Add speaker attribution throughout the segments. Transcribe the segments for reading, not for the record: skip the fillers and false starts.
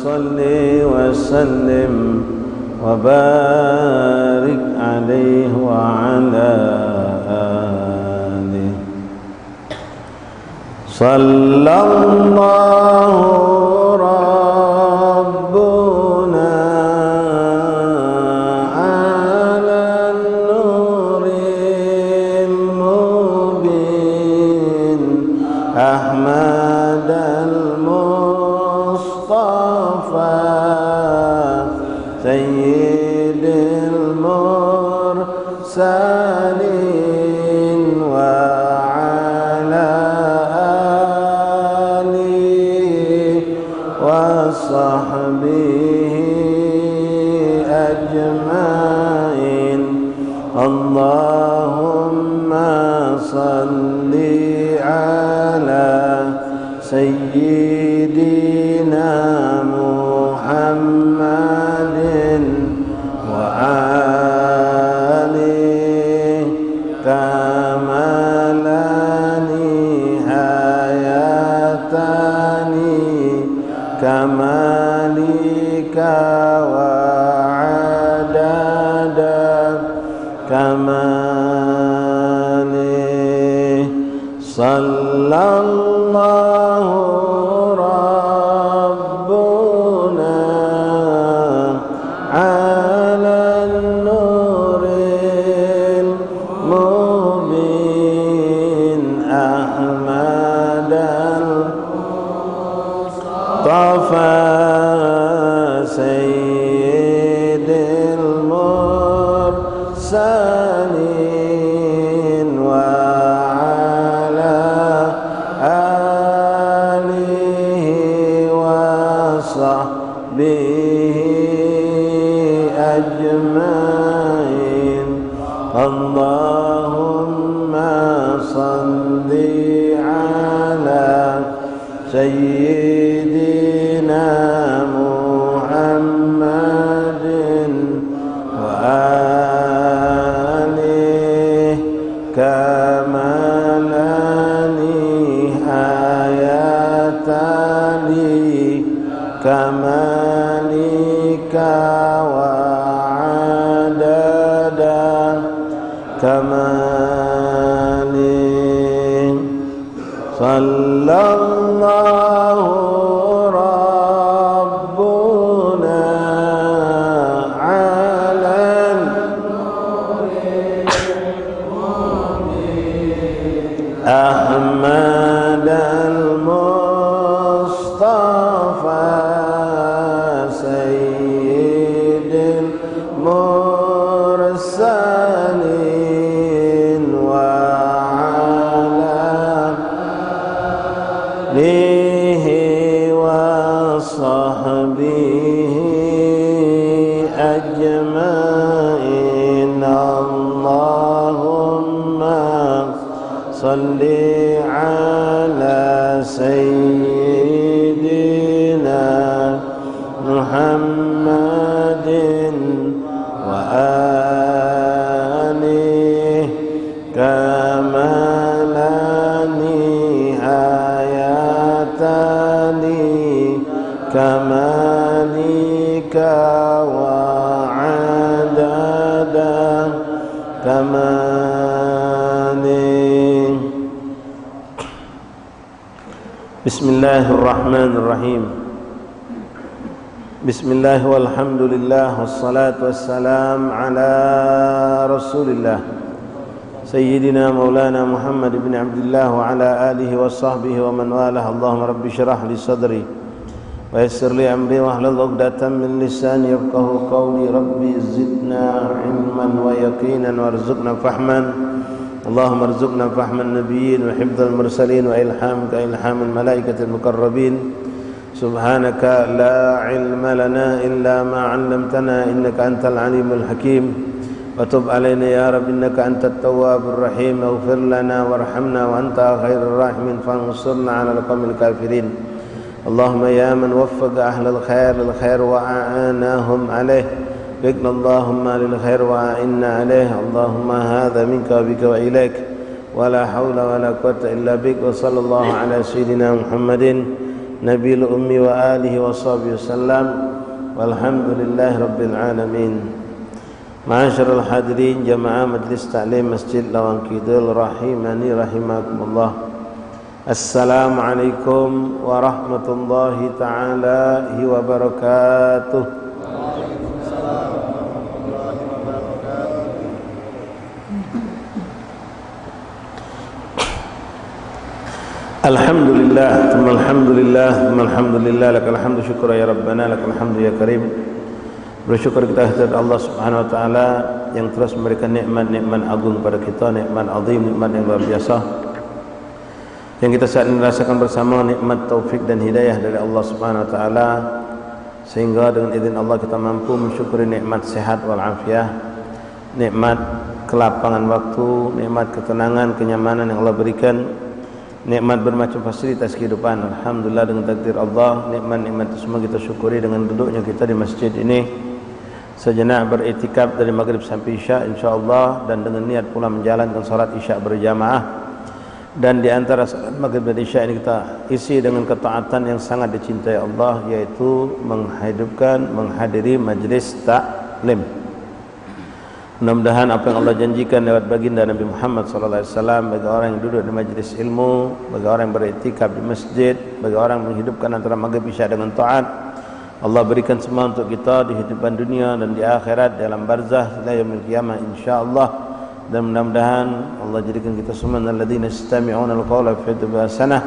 Speaker 1: صل وسلم وبارك عليه وعلى آله. صلى الله ربنا على النور المبين أحمد المصطفى سيد المرسلين وعلى آله وصحبه أجمعين. اللهم صل على سيدنا محمد وآله كما لا نهاية كمالك وعدد كماله. صلى الله ربنا على النور المبين أحمد المصطفى سيد المرسلين وعلى آله وصحبه أجمعين. اللهم صل على سيدنا محمد وآله كما لا نهاية كمالك وعدد كماله. صلى الله ربنا على النور المبين أحمد المصطفى سيد المرسلين وعلى آله وصحبه أجمعين. اللهم صل على سيدنا محمد وآله كما لا نهاية كمالك وعدد كماله. بسم الله الرحمن الرحيم. بسم الله والحمد لله والصلاة والسلام على رسول الله سيدنا مولانا محمد بن عبد الله وعلى آله وصحبه ومن والاه. اللهم رب اشرح لي صدري ويسر لي أمري واحلل عقدة من لساني يفقهوا قولي. ربي زدنا علما ويقينا وارزقنا فهما. اللهم ارزقنا فهم النبيين وحفظ المرسلين وإلهامك إلهام الملائكة المقربين. سبحانك لا علم لنا إلا ما علمتنا إنك أنت العليم الحكيم. وتب علينا يا رب إنك أنت التواب الرحيم. اغفر لنا وارحمنا وأنت خير الراحمين فانصرنا على القوم الكافرين. اللهم يا من وفق أهل الخير للخير وأعانهم عليه بقنا اللهم للخير وأعنا عليه. اللهم هذا منك وبك وإليك ولا حول ولا قوة إلا بك. وصلى الله على سيدنا محمد Nabiul Ummi wa alihi wa sahbihi wasallam. Walhamdulillahi rabbil alamin. Ma'asyiral hadirin jamaah Majlis Ta'lim Masjid Lawang Kidul rahimani rahimakumullah. Assalamualaikum warahmatullahi taala wabarakatuh. Alhamdulillah, alhamdulillah, lakal hamdu syukra ya rabbana, lakal hamdu ya karim. Bersyukur kita kepada Allah Subhanahu wa taala yang terus memberikan nikmat-nikmat agung kepada kita, nikmat azim, nikmat yang luar biasa. Yang kita saat ini rasakan bersama, nikmat taufik dan hidayah dari Allah Subhanahu wa taala, sehingga dengan izin Allah kita mampu mensyukuri nikmat sehat wal afiah, nikmat kelapangan waktu, nikmat ketenangan, kenyamanan yang Allah berikan, nikmat bermacam fasilitas kehidupan. Alhamdulillah, dengan takdir Allah, nikmat-nikmat itu semua kita syukuri dengan duduknya kita di masjid ini sejenak beriktikaf dari maghrib sampai isya insyaallah, dan dengan niat pula menjalankan salat isya berjamaah. Dan di antara salat maghrib dan isya ini kita isi dengan ketaatan yang sangat dicintai Allah, yaitu menghadiri majlis taklim. Mudah-mudahan apa yang Allah janjikan lewat baginda Nabi Muhammad sallallahu alaihi wasallam bagi orang yang duduk di majlis ilmu, bagi orang yang beriktikaf di masjid, bagi orang yang menghidupkan antara maghrib isya dengan taat, Allah berikan semua untuk kita di kehidupan dunia dan di akhirat, dalam barzah ila yaumil qiyamah insyaallah. Dan mudah-mudahan Allah jadikan kita semua alladzina yastami'una al-qawla fayattabi'una ahsanah.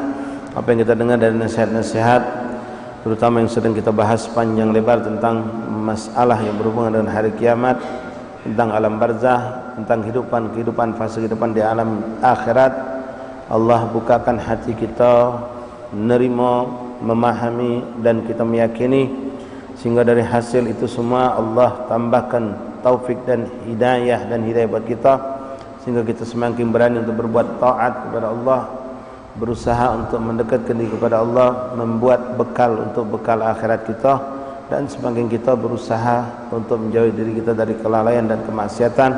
Speaker 1: Apa yang kita dengar dari nasihat-nasihat, terutama yang sedang kita bahas panjang lebar tentang masalah yang berhubungan dengan hari kiamat, tentang alam barzah, tentang kehidupan fase kehidupan di alam akhirat, Allah bukakan hati kita menerima, memahami, dan kita meyakini, sehingga dari hasil itu semua Allah tambahkan taufik dan hidayah buat kita, sehingga kita semakin berani untuk berbuat taat kepada Allah, berusaha untuk mendekatkan diri kepada Allah, membuat bekal untuk bekal akhirat kita, dan semakin kita berusaha untuk menjauhi diri kita dari kelalaian dan kemaksiatan,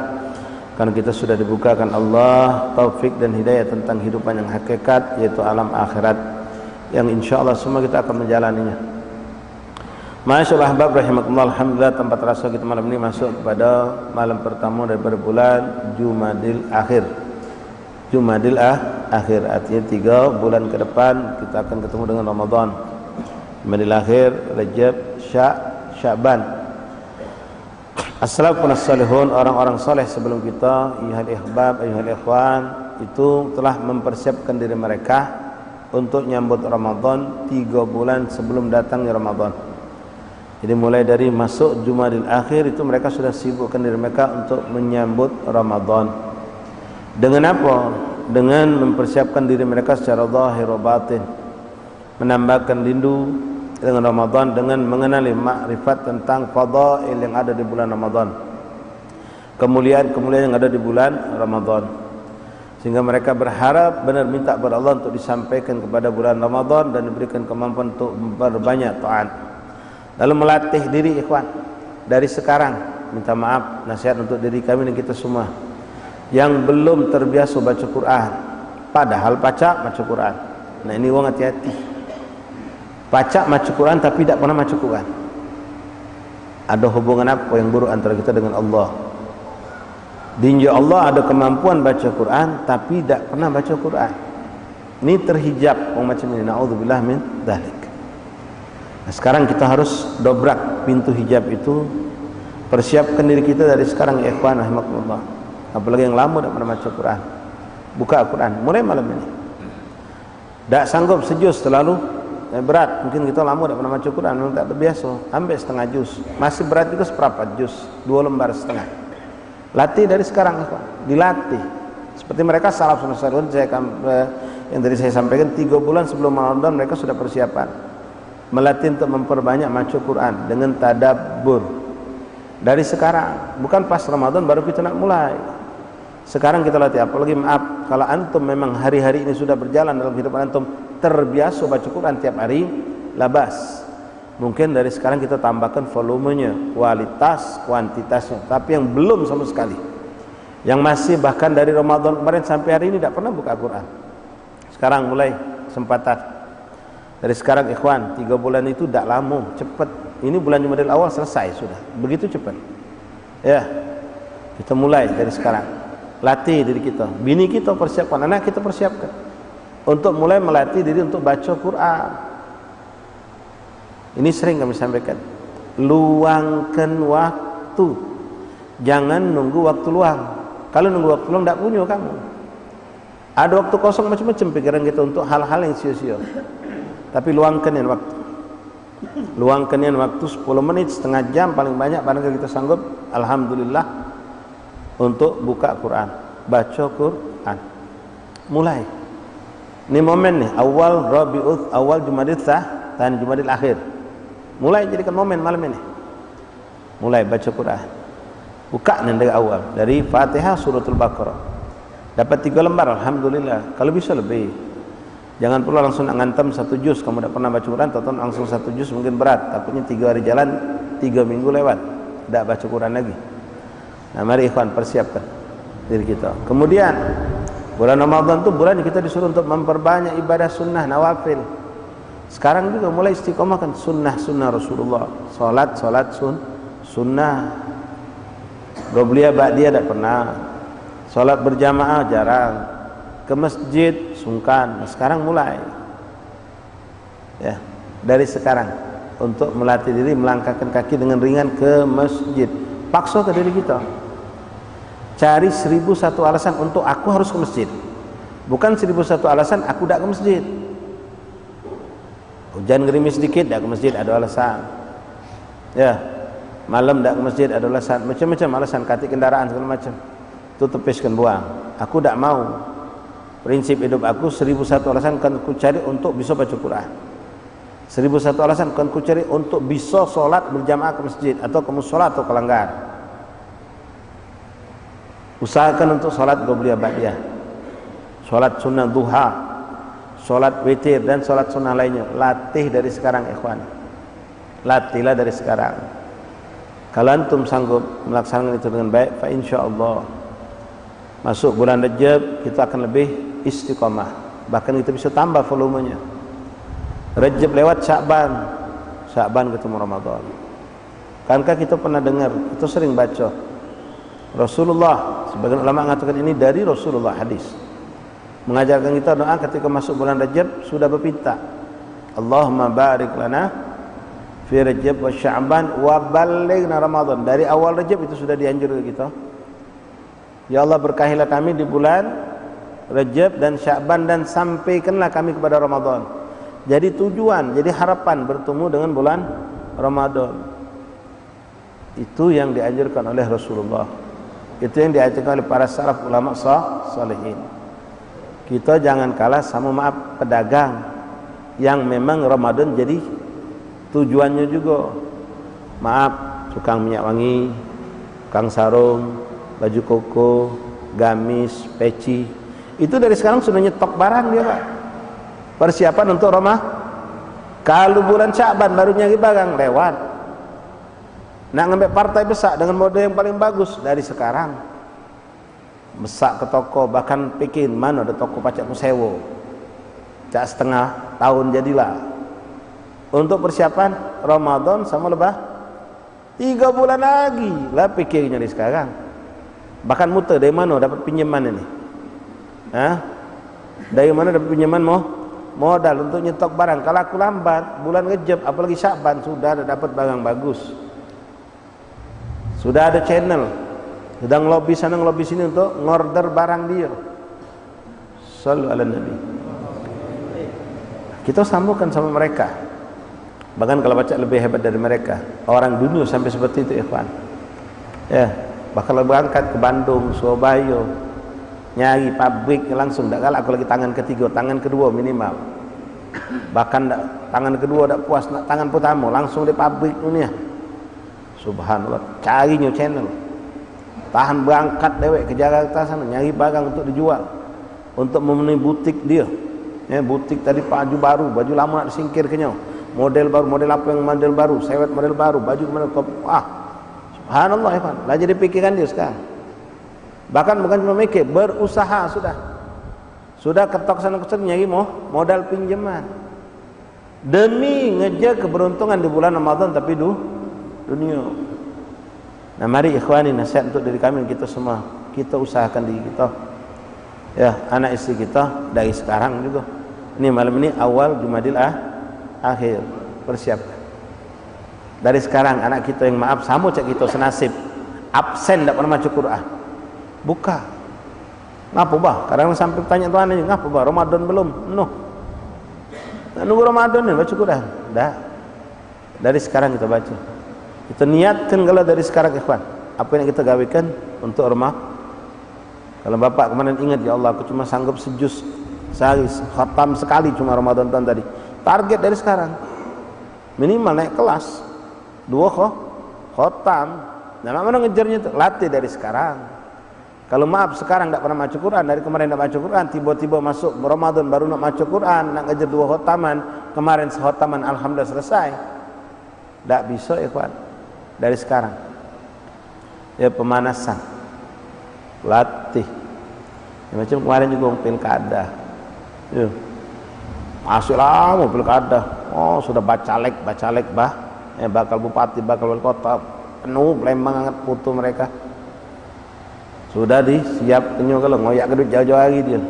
Speaker 1: karena kita sudah dibukakan Allah taufik dan hidayah tentang kehidupan yang hakikat, yaitu alam akhirat, yang insyaallah semua kita akan menjalaninya. Masyaallah ahbab rahimakumullah, alhamdulillah, tanpa terasa kita malam ini masuk kepada malam pertama daripada bulan Jumadil Akhir. Jumadil Akhir artinya 3 bulan ke depan kita akan ketemu dengan Ramadan. Jumadil Akhir, Rajab, Sya'ban. As-salafun as-salihun, orang-orang saleh sebelum kita, ayyuhal ihbab, ayyuhal ikhwan, itu telah mempersiapkan diri mereka untuk nyambut Ramadan 3 bulan sebelum datangnya Ramadan. Jadi mulai dari masuk Jumadil Akhir itu mereka sudah sibukkan diri mereka untuk menyambut Ramadan. Dengan apa? Dengan mempersiapkan diri mereka secara zahir wa batin, menambahkan rindu dengan Ramadan, dengan mengenali makrifat tentang fadail yang ada di bulan Ramadan, kemuliaan-kemuliaan yang ada di bulan Ramadan, sehingga mereka berharap benar minta kepada Allah untuk disampaikan kepada bulan Ramadan dan diberikan kemampuan untuk berbanyak taat. Lalu melatih diri ikhwan dari sekarang, minta maaf, nasihat untuk diri kami dan kita semua yang belum terbiasa baca Quran, padahal baca Quran. Nah ini wong hati-hati, baca Quran tapi tidak pernah baca Quran. Ada hubungan apa yang buruk antara kita dengan Allah? Dinja Allah ada kemampuan baca Quran tapi tidak pernah baca Quran. Ini terhijab wong macam ini, naudzubillah min dzalik. Nah, sekarang kita harus dobrak pintu hijab itu, persiapkan diri kita dari sekarang ya ikhwan rahimakumullah. Apalagi yang lama tidak pernah baca Quran, buka Quran mulai malam ini. Tak sanggup sejuz terlalu berat, mungkin kita lama tidak pernah baca Quran, memang tak terbiasa, ambil setengah juz, masih berat juga seperempat juz, 2 lembar setengah. Latih dari sekarang ikhwan, dilatih seperti mereka salaf salihun. Yang tadi saya sampaikan 3 bulan sebelum Ramadan mereka sudah persiapan melatih untuk memperbanyak baca Quran dengan tadabbur dari sekarang, bukan pas Ramadan baru kita nak mulai. Sekarang kita latih. Apalagi maaf, kalau antum memang hari-hari ini sudah berjalan dalam kehidupan antum terbiasa baca Quran tiap hari, labas. Mungkin dari sekarang kita tambahkan volumenya, kualitas, kuantitasnya. Tapi yang belum sama sekali, yang masih bahkan dari Ramadan kemarin sampai hari ini tidak pernah buka Quran, sekarang mulai kesempatan. Dari sekarang ikhwan, 3 bulan itu tidak lama, cepat. Ini bulan Jumadil awal selesai sudah, begitu cepat. Ya, kita mulai dari sekarang. Latih diri kita, bini kita persiapkan, anak kita persiapkan untuk mulai melatih diri untuk baca Quran. Ini sering kami sampaikan. Luangkan waktu, jangan nunggu waktu luang. Kalau nunggu waktu luang tidak punya kamu. Ada waktu kosong macam-macam pikiran kita untuk hal-hal yang sia-sia. Tapi luangkan yang waktu. Luangkan yang waktu 10 menit, setengah jam paling banyak barangkali kita sanggup, alhamdulillah, untuk buka Quran, baca Quran. Mulai. Ini momen nih, awal Rabiul awal Jumadil dan Jumadil akhir. Mulai jadikan momen malam ini. Mulai baca Quran. Buka nih dari awal, dari Fatihah suratul Baqarah. Dapat 3 lembar, alhamdulillah. Kalau bisa lebih. Jangan perlu langsung ngantem 1 juz. Kamu tidak pernah baca Quran, tonton langsung 1 juz mungkin berat. Takutnya 3 hari jalan, 3 minggu lewat, tidak baca Quran lagi. Nah, mari ikhwan persiapkan diri kita. Kemudian bulan Ramadan itu bulan kita disuruh untuk memperbanyak ibadah sunnah nawafil. Sekarang juga mulai istiqomahkan sunnah Rasulullah. Salat sunnah. Qobliyah ba'diyah tidak pernah. Salat berjamaah jarang. Ke masjid sungkan. Nah, sekarang mulai. Ya, dari sekarang untuk melatih diri melangkahkan kaki dengan ringan ke masjid. Paksa ke diri kita. Cari 1001 alasan untuk aku harus ke masjid. Bukan 1001 alasan aku tidak ke masjid. Hujan gerimis sedikit tidak ke masjid, ada alasan. Ya, malam tidak ke masjid, ada alasan. Macam-macam alasan, kati kendaraan segala macam. Itu tepiskan, buang. Aku tidak mau. Prinsip hidup aku 1001 alasan kan aku cari untuk bisa baca Quran. 1001 alasan kan aku cari untuk bisa solat berjamaah ke masjid atau ke musola atau ke langgar. Usahakan untuk solat qobliyah ba'diyah, solat sunnah duha, solat witir dan solat sunnah lainnya. Latih dari sekarang ikhwan. Latihlah dari sekarang. Kalau antum sanggup melaksanakan itu dengan baik, fa insyaallah masuk bulan Rajab kita akan lebih istiqomah. Bahkan kita bisa tambah volumenya. Rajab lewat, Sya'ban ketemu Ramadan. Kankah kita pernah dengar, kita sering baca Rasulullah, sebagian ulama mengatakan ini dari Rasulullah, hadis mengajarkan kita doa ketika masuk bulan Rajab sudah berpinta, Allahumma barik lana fi Rajab wa Sya'ban wa ballighna Ramadan. Dari awal Rajab itu sudah dianjurkan kita, ya Allah berkahilah kami di bulan Rajab dan Sya'ban dan sampaikanlah kami kepada Ramadan. Jadi tujuan, jadi harapan bertemu dengan bulan Ramadan. Itu yang dianjurkan oleh Rasulullah. Itu yang diajarkan oleh para salaf ulama salihin. Kita jangan kalah sama pedagang yang memang Ramadan jadi tujuannya juga. Maaf, tukang minyak wangi, tukang sarung, baju koko, gamis, peci. Itu dari sekarang sudah nyetok barang dia, Pak. Persiapan untuk Ramadan. Kalau bulan Sya'ban baru nyari barang lewat. Nak ngambil partai besar dengan model yang paling bagus dari sekarang. Besar ke toko, bahkan bikin mana ada toko pacak musewo. Cak setengah tahun jadilah. Untuk persiapan Ramadan sama lebah 3 bulan lagi lah pikirnya dari sekarang. Bahkan muter dari mana dapat pinjaman ini? Dari mana dapat pinjaman modal untuk nyetok barang. Kalau aku lambat bulan Rajab apalagi Sya'ban sudah ada dapat barang bagus. Sudah ada channel, sedang lobby sana lobby sini untuk ngorder barang dia. Shallu ala Nabi. Kita sambungkan sama mereka. Bahkan kalau baca lebih hebat dari mereka. Orang dunia sampai seperti itu, ikhwan. Ya, bahkan kalau berangkat ke Bandung, Surabaya, nyari pabrik langsung, tak kalah aku lagi tangan ketiga, tangan kedua minimal. Bahkan tangan kedua tak puas, nak tangan pertama langsung di pabrik dunia. Subhanallah, cari new channel, tahan berangkat dewek ke Jakarta sana nyari barang untuk dijual, untuk memenuhi butik dia. Ya, butik tadi baju baru, baju lama nak disingkir kenyau, model baru, model apa yang model baru, sewet model baru, baju model subhanallah ya Pak, lah jadi pikiran dia sekarang. Bahkan bukan cuma mikir, berusaha sudah ketok sana kesana nyari modal pinjaman. demi ngejar keberuntungan di bulan Ramadan tapi dunia. Nah, mari ikhwani, nasihat untuk diri kami, kita semua, kita usahakan diri kita, ya, anak istri kita dari sekarang juga. Ini malam ini awal Jumadil akhir, persiapkan dari sekarang. Anak kita yang maaf sama cak kita senasib absen tak pernah baca Quran, buka. Ngapa bah? Kadang sampai tanya tuan aja, ngapa bah? Ramadan belum? Nunggu Ramadan ni baca Quran. Dah. Dari sekarang kita baca. Kita niatkan kalau dari sekarang, ikhwan, apa yang kita gawikan untuk Ramadan. Kalau bapak kemarin ingat, ya Allah, aku cuma sanggup sejus sehari, khatam sekali cuma Ramadan tahun tadi. Target dari sekarang. Minimal naik kelas 2 khatam. Nah, mana ngejarnya itu? Latih dari sekarang. Kalau maaf sekarang tak pernah baca Quran, dari kemarin tak baca Quran, tiba-tiba masuk Ramadan baru nak baca Quran, nak ngejar 2 khataman, kemarin sekhataman alhamdulillah selesai. Tak bisa, ikhwan. Dari sekarang. Ya, pemanasan. Latih. Ya, macam kemarin juga pilkada. Ya. Masih lama pilkada. Oh, sudah bacalek bah. Bakal bupati, bakal wali kota, penuh Palembang hangat foto mereka. Sudah disiap kenyo kalau ngoyak ke duit jauh-jauh lagi dia.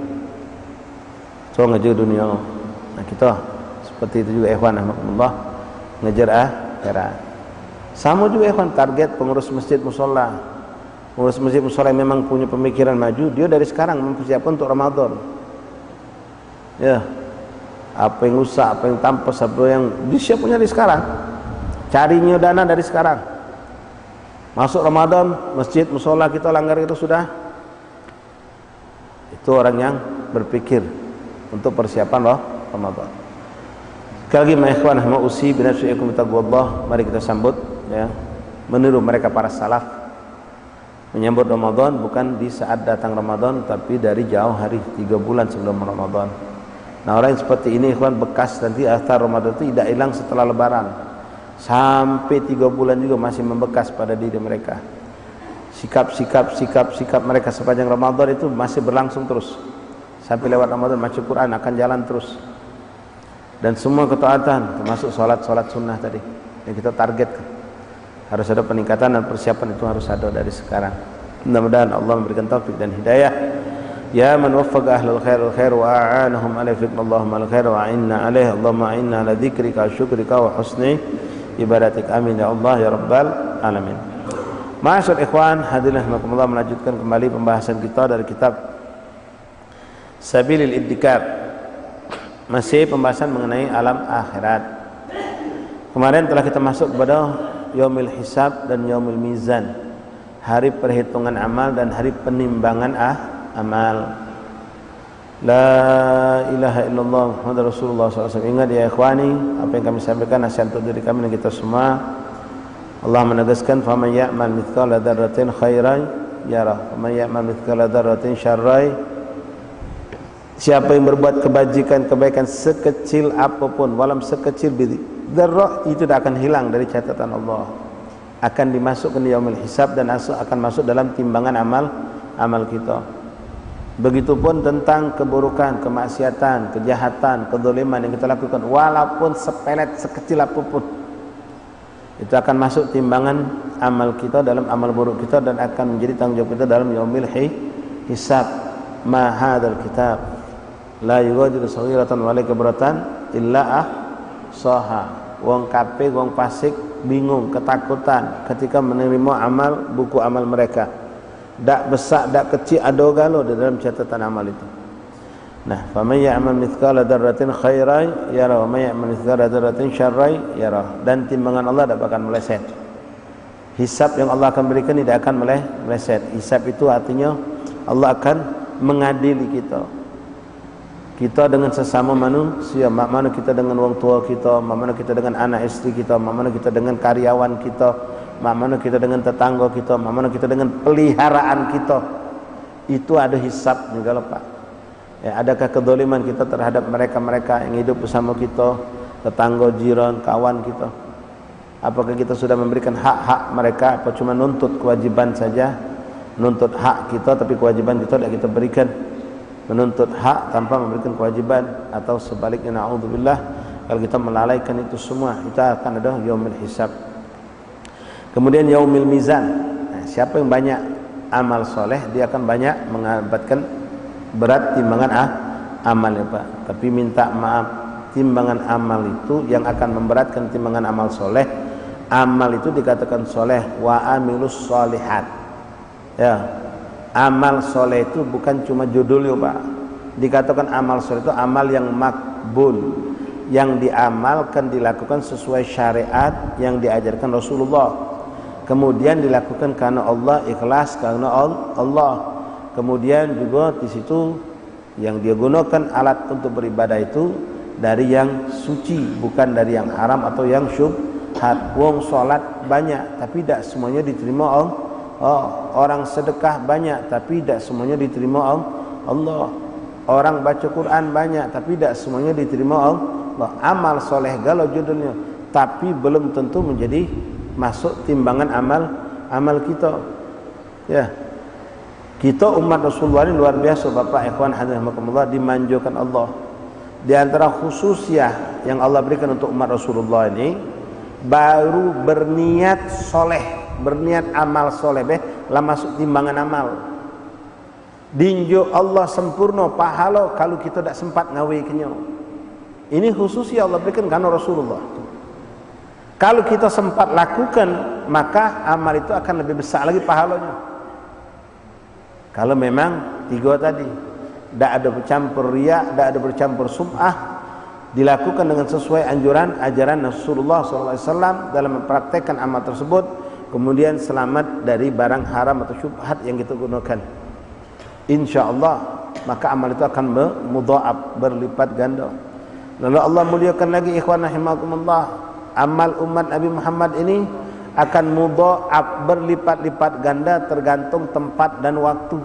Speaker 1: So ngejar dunia. Nah, kita seperti itu juga, ikhwan rahmatullah, ngejar akhirat. Sama juga, ikhwan, target pengurus masjid musola. Pengurus masjid musola yang memang punya pemikiran maju, dia dari sekarang mempersiapkan untuk Ramadan. Ya. Apa yang rusak, apa yang tampas, apa yang disiapnya dari sekarang. Carinya dana dari sekarang. Masuk Ramadan, masjid, musola kita langgar itu sudah. Itu orang yang berpikir untuk persiapan Ramadan. Sekali lagi, maikhwan, ma'usi binafsi'ikum bitaqwallah. Mari kita sambut, ya, meniru mereka para salaf. Menyambut Ramadan bukan di saat datang Ramadan, tapi dari jauh hari, 3 bulan sebelum Ramadan. Nah, orang yang seperti ini, ikhwan, bekas nanti athar Ramadan itu tidak hilang setelah Lebaran. Sampai 3 bulan juga masih membekas pada diri mereka. Sikap mereka sepanjang Ramadan itu masih berlangsung terus. Sampai lewat Ramadan, baca Quran akan jalan terus. Dan semua ketaatan, termasuk solat sunnah tadi, yang kita targetkan. Harus ada peningkatan dan persiapan itu harus ada dari sekarang. Mudah-mudahan Allah memberikan taufik dan hidayah. Ya man waffaqa ahlul khair wa a'anahum ala Allahumma al-khair wa a'inna alaih. Allahumma a'inna ala dzikrika wa syukrika wa husni ibadatik. Amin ya Allah ya rabbal alamin. Ma'asyiral ikhwan, hadirin rahimakumullah, melanjutkan kembali pembahasan kita dari kitab Sabilil Iddikar. Masih pembahasan mengenai alam akhirat. Kemarin telah kita masuk kepada Yaumil Hisab dan Yaumil Mizan, hari perhitungan amal dan hari penimbangan amal. La ilaha illallah Muhammadur Rasulullah SAW. Ingat ya ikhwani, apa yang kami sampaikan nasihat untuk diri kami dan kita semua. Allah menegaskan, faman ya'mal mithqala dzarratin khairan yarah, faman ya'mal mithqala dzarratin syarran. Siapa yang berbuat kebajikan, kebaikan sekecil apapun, walam sekecil dzarrah, itu tidak akan hilang dari catatan Allah. Akan dimasukkan di Yaumil Hisab dan akan masuk dalam timbangan amal kita. Begitupun tentang keburukan, kemaksiatan, kejahatan, kezaliman yang kita lakukan, walaupun sepelet sekecil apapun, itu akan masuk timbangan amal kita, dalam amal buruk kita, dan akan menjadi tanggung jawab kita dalam Yaumil Hisab. Ma hadzal kitab la yughadiru saghiratan wa la kabiratan illa ahsaha. Wong kafir, wong fasik bingung, ketakutan ketika menerima amal, buku amal mereka. Dak besar, dak kecil, ada galo di dalam catatan amal itu. Nah, faman ya'mal mithqala dzarratin khairan yarah wa man ya'mal mithqala dzarratin syarran yarah. Dan timbangan Allah tidak akan meleset. Hisab yang Allah akan berikan tidak akan meleset. Hisab itu artinya Allah akan mengadili kita. Kita dengan sesama manusia, mana kita dengan orang tua kita, mana kita dengan anak istri kita, mana kita dengan karyawan kita, mana kita dengan tetangga kita, mana kita dengan peliharaan kita. Itu ada hisab juga loh Pak. Ya, adakah kezaliman kita terhadap mereka-mereka yang hidup bersama kita, tetangga, jiran, kawan kita? Apakah kita sudah memberikan hak-hak mereka, apa cuma nuntut kewajiban saja? Nuntut hak kita tapi kewajiban kita tidak kita berikan. Menuntut hak tanpa memberikan kewajiban, atau sebaliknya, na'udzubillah, Kalau kita melalaikan itu semua, kita akan ada yaumil hisab. Kemudian yaumil mizan. Nah, siapa yang banyak amal soleh, dia akan banyak mengabatkan berat timbangan amal ya Pak. Tapi minta maaf, timbangan amal itu yang akan memberatkan timbangan amal soleh. Amal itu dikatakan soleh, wa amilus solihat. Ya, amal soleh itu bukan cuma judulnya Pak. Dikatakan amal soleh itu amal yang makbul, yang diamalkan, dilakukan sesuai syariat yang diajarkan Rasulullah. Kemudian dilakukan karena Allah, ikhlas karena Allah. Kemudian juga di situ yang dia gunakan alat untuk beribadah itu dari yang suci, bukan dari yang haram atau yang syubhat. Wong salat banyak tapi tidak semuanya diterima Allah. Orang sedekah banyak tapi tidak semuanya diterima Allah. Orang baca Quran banyak tapi tidak semuanya diterima Allah. Amal soleh galau judulnya, tapi belum tentu menjadi masuk timbangan amal kita. Ya, kita umat Rasulullah ini luar biasa Bapak ikhwan hadirin dimanjurkan Allah. Di antara khususiyah yang Allah berikan untuk umat Rasulullah ini, baru berniat soleh, berniat amal soleh lah masuk timbangan amal. Dinjo Allah sempurna pahala kalau kita tidak sempat ngawikannya. Ini khususnya Allah berikan karena Rasulullah. Kalau kita sempat lakukan, maka amal itu akan lebih besar lagi pahalanya. Kalau memang tiga tadi, tidak ada bercampur riya, tidak ada bercampur sum'ah, dilakukan dengan sesuai anjuran ajaran Rasulullah SAW dalam mempraktekkan amal tersebut, kemudian selamat dari barang haram atau syubhat yang kita gunakan. Insya Allah maka amal itu akan mudha'af, berlipat ganda. Lalu Allah muliakan lagi ikhwan rahimakumullah, amal umat Nabi Muhammad ini akan mudha'af, berlipat-lipat ganda tergantung tempat dan waktu.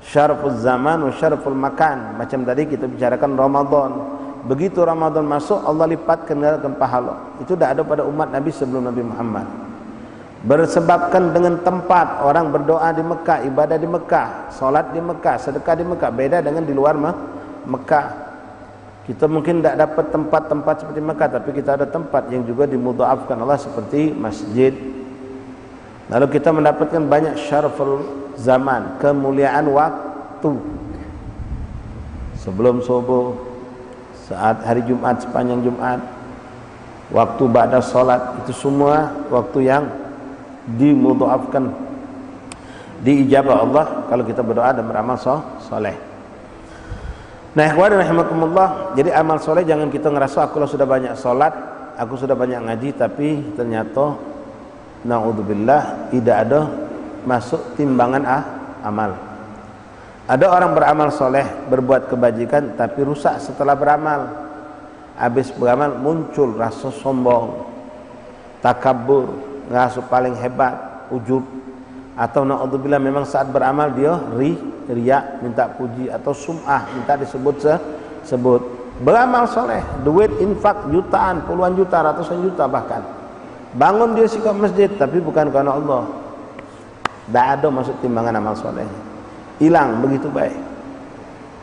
Speaker 1: Syarful zaman wa syarful makan. Macam tadi kita bicarakan Ramadan. Begitu Ramadan masuk, Allah lipatkan pahala. Itu tidak ada pada umat Nabi sebelum Nabi Muhammad. Bersebabkan dengan tempat, orang berdoa di Mekah, ibadah di Mekah, salat di Mekah, sedekah di Mekah, beda dengan di luar Mekah. Kita mungkin tidak dapat tempat-tempat seperti Mekah, tapi kita ada tempat yang juga dimudha'afkan Allah seperti masjid. Lalu kita mendapatkan banyak syarful zaman, kemuliaan waktu. Sebelum subuh, saat hari Jumat, sepanjang Jumat, waktu ba'da salat, itu semua waktu yang dimudha'afkan, diijabah Allah kalau kita berdoa dan beramal soleh. Nah, ikhwan rahimakumullah, jadi amal soleh jangan kita ngerasa aku sudah banyak salat, aku sudah banyak ngaji, tapi ternyata naudzubillah tidak ada masuk timbangan amal. Ada orang beramal soleh, berbuat kebajikan, tapi rusak setelah beramal. Habis beramal muncul rasa sombong, takabur, ngerasa paling hebat, ujub. Atau naudzubillah memang saat beramal dia riya, minta puji, atau sum'ah, minta disebut. Beramal soleh, duit infak jutaan, puluhan juta, ratusan juta bahkan. Bangun dia sikap masjid, tapi bukan karena Allah. Tak ada masuk timbangan amal soleh. Hilang begitu baik.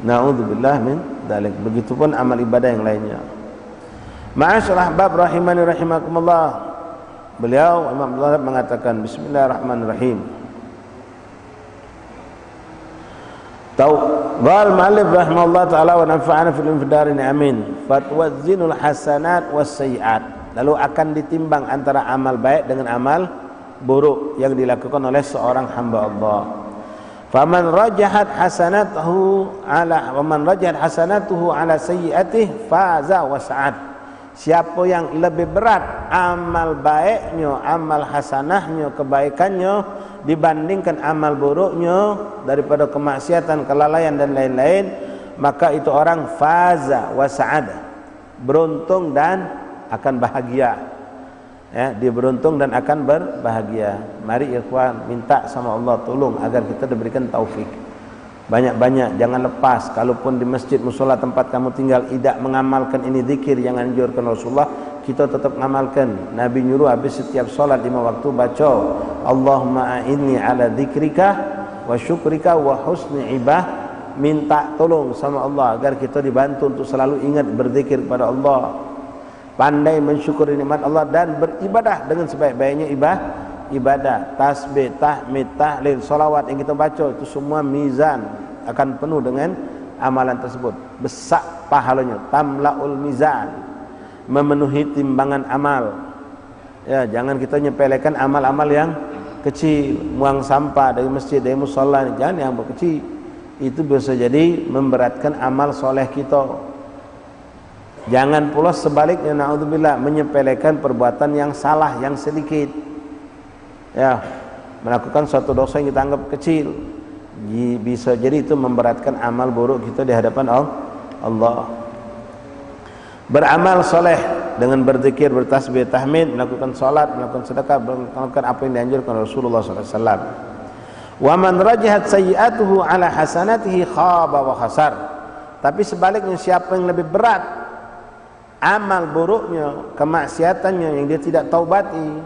Speaker 1: Naudzubillah min dzalik. Begitupun amal ibadah yang lainnya. Ma'asyiral ahbab rahimani rahimakumullah. Beliau Imam Abdullah mengatakan bismillahirrahmanirrahim. Wal ma'alif rahimahullah ta'ala wa nafa'ana fil infidarin amin. Fatwazinul hasanat was sayiat. Lalu akan ditimbang antara amal baik dengan amal buruk yang dilakukan oleh seorang hamba Allah. Faman rajahat hasanatuhu ala sayyi'atihi faza wa sa'ad. Siapa yang lebih berat amal baiknya, amal hasanahnya, kebaikannya dibandingkan amal buruknya daripada kemaksiatan, kelalaian dan lain-lain, maka itu orang faza wa sa'ad, beruntung dan akan bahagia. Ya, dia beruntung dan akan berbahagia. Mari ikhwan minta sama Allah tolong agar kita diberikan taufik. Banyak-banyak, jangan lepas. Kalaupun di masjid mushola tempat kamu tinggal tidak mengamalkan ini zikir yang anjurkan Rasulullah, kita tetap mengamalkan. Nabi nyuruh habis setiap solat 5 waktu baca Allahumma a'inni ala dzikrika wa syukrika wa husni minta tolong sama Allah agar kita dibantu untuk selalu ingat berzikir kepada Allah, pandai mensyukuri nikmat Allah dan beribadah dengan sebaik-baiknya ibadah, tasbih, tahmid, tahlil, salawat yang kita baca itu semua mizan akan penuh dengan amalan tersebut, besar pahalanya, tamlaul mizan, memenuhi timbangan amal. Ya, jangan kita nyepelekan amal-amal yang kecil, buang sampah dari masjid, dari mushola, jangan yang kecil. Itu bisa jadi memberatkan amal soleh kita. Jangan pula sebaliknya, naudzubillah, menyepelekan perbuatan yang salah, yang sedikit. Ya, melakukan suatu dosa yang kita anggap kecil, bisa jadi itu memberatkan amal buruk kita di hadapan Allah. Beramal soleh dengan berzikir, bertasbih, tahmid, melakukan salat, melakukan sedekah, melakukan apa yang dianjurkan Rasulullah SAW. Wa man rajahat sayyi'atuhu ala hasanatihi khaba wa khasar. Tapi sebaliknya, siapa yang lebih berat amal buruknya, kemaksiatannya yang dia tidak taubati,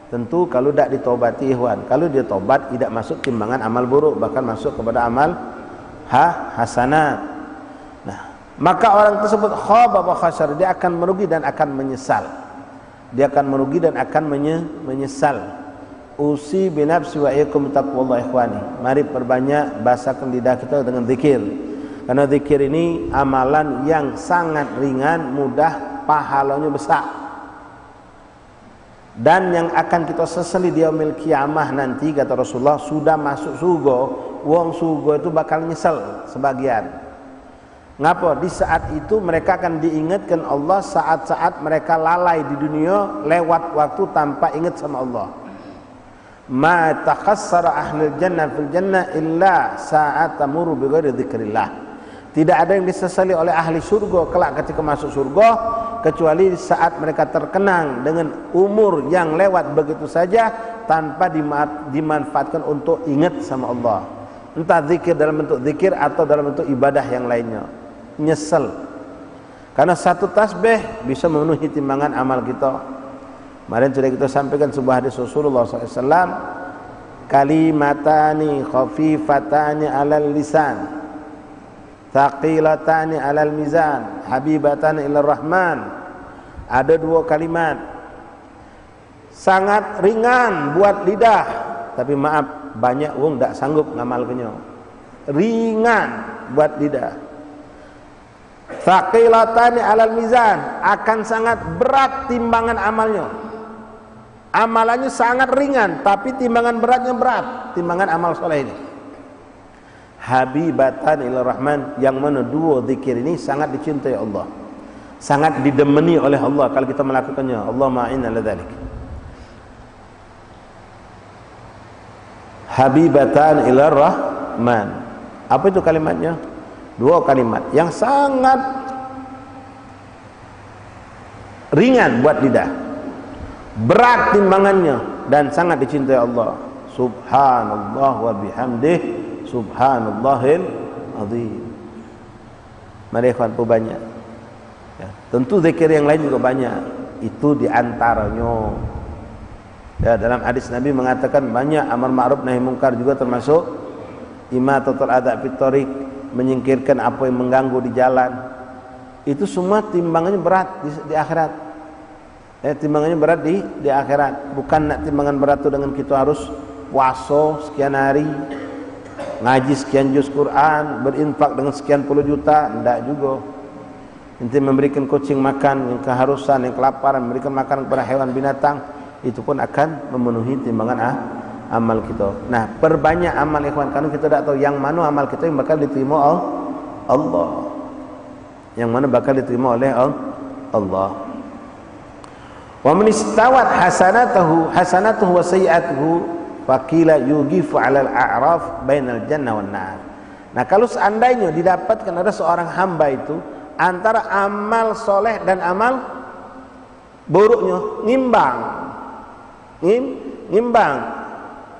Speaker 1: tentu kalau tidak ditobati, ikhwan, kalau dia tobat tidak masuk timbangan amal buruk, bahkan masuk kepada amal hasanat. Nah, maka orang tersebut khaba wa khasar, dia akan merugi dan akan menyesal. Dia akan merugi dan akan menyesal. Usi binafsi wa iyakum taqwallah ikhwani. Mari perbanyak basakan lidah kita dengan zikir. Karena zikir ini amalan yang sangat ringan, mudah, pahalanya besar. Dan yang akan kita sesali di yaumil kiamah nanti, kata Rasulullah, sudah masuk surga, wong surga itu bakal nyesal sebagian. Ngapa? Di saat itu mereka akan diingatkan Allah saat-saat mereka lalai di dunia, lewat waktu tanpa ingat sama Allah. Ma takhassara ahlul jannah fil jannah illa sa'at tamuru bi ghairi dzikrillah. Tidak ada yang disesali oleh ahli surga kelak ketika masuk surga kecuali saat mereka terkenang dengan umur yang lewat begitu saja tanpa dimanfaatkan untuk ingat sama Allah. Entah zikir dalam bentuk zikir atau dalam bentuk ibadah yang lainnya. Nyesel. Karena satu tasbih bisa memenuhi timbangan amal kita. Kemarin sudah kita sampaikan sebuah hadis Rasulullah SAW, kalimatani khafifatani alal lisan, thaqilatani alal mizan, habibatani ilar rahman. Ada dua kalimat sangat ringan buat lidah, tapi maaf, banyak wong tak sanggup ngamalkannya. Ringan buat lidah. Thaqilatani alal mizan, akan sangat berat timbangan amalnya. Amalannya sangat ringan, tapi timbangan beratnya berat, timbangan amal soleh ini. Habibatan ilar rahman, yang mana dua zikir ini sangat dicintai Allah, sangat didemeni oleh Allah kalau kita melakukannya. Allahumma a'inna ala dzalik. Habibatan ilar rahman, apa itu kalimatnya? Dua kalimat yang sangat ringan buat lidah, berat timbangannya, dan sangat dicintai Allah. Subhanallah wa bihamdih, subhanallahil azim. Mari ikhwan, banyak ya, tentu zikir yang lain juga banyak. Itu diantaranya ya, dalam hadis Nabi mengatakan banyak amar ma'ruf nahi mungkar juga termasuk imatatul adza fit thariq, menyingkirkan apa yang mengganggu di jalan. Itu semua timbangannya berat di akhirat. Timbangannya berat di akhirat. Bukan nak timbangan berat itu dengan kita harus puasa sekian hari, ngaji sekian juz Quran, berinfak dengan sekian puluh juta, tidak juga. Nanti memberikan kucing makan yang keharusan, yang kelaparan, memberikan makan kepada hewan binatang, itu pun akan memenuhi timbangan amal kita. Nah, perbanyak amal ikhwan, karena kita tidak tahu yang mana amal kita yang bakal diterima Allah, yang mana bakal diterima oleh Allah. Wa man istawat hasanatuhu wa sayyi'atuhu faqila yugifu 'alal a'raf bainal jannah wan nar. Nah, kalau seandainya didapatkan ada seorang hamba itu antara amal soleh dan amal buruknya ngimbang,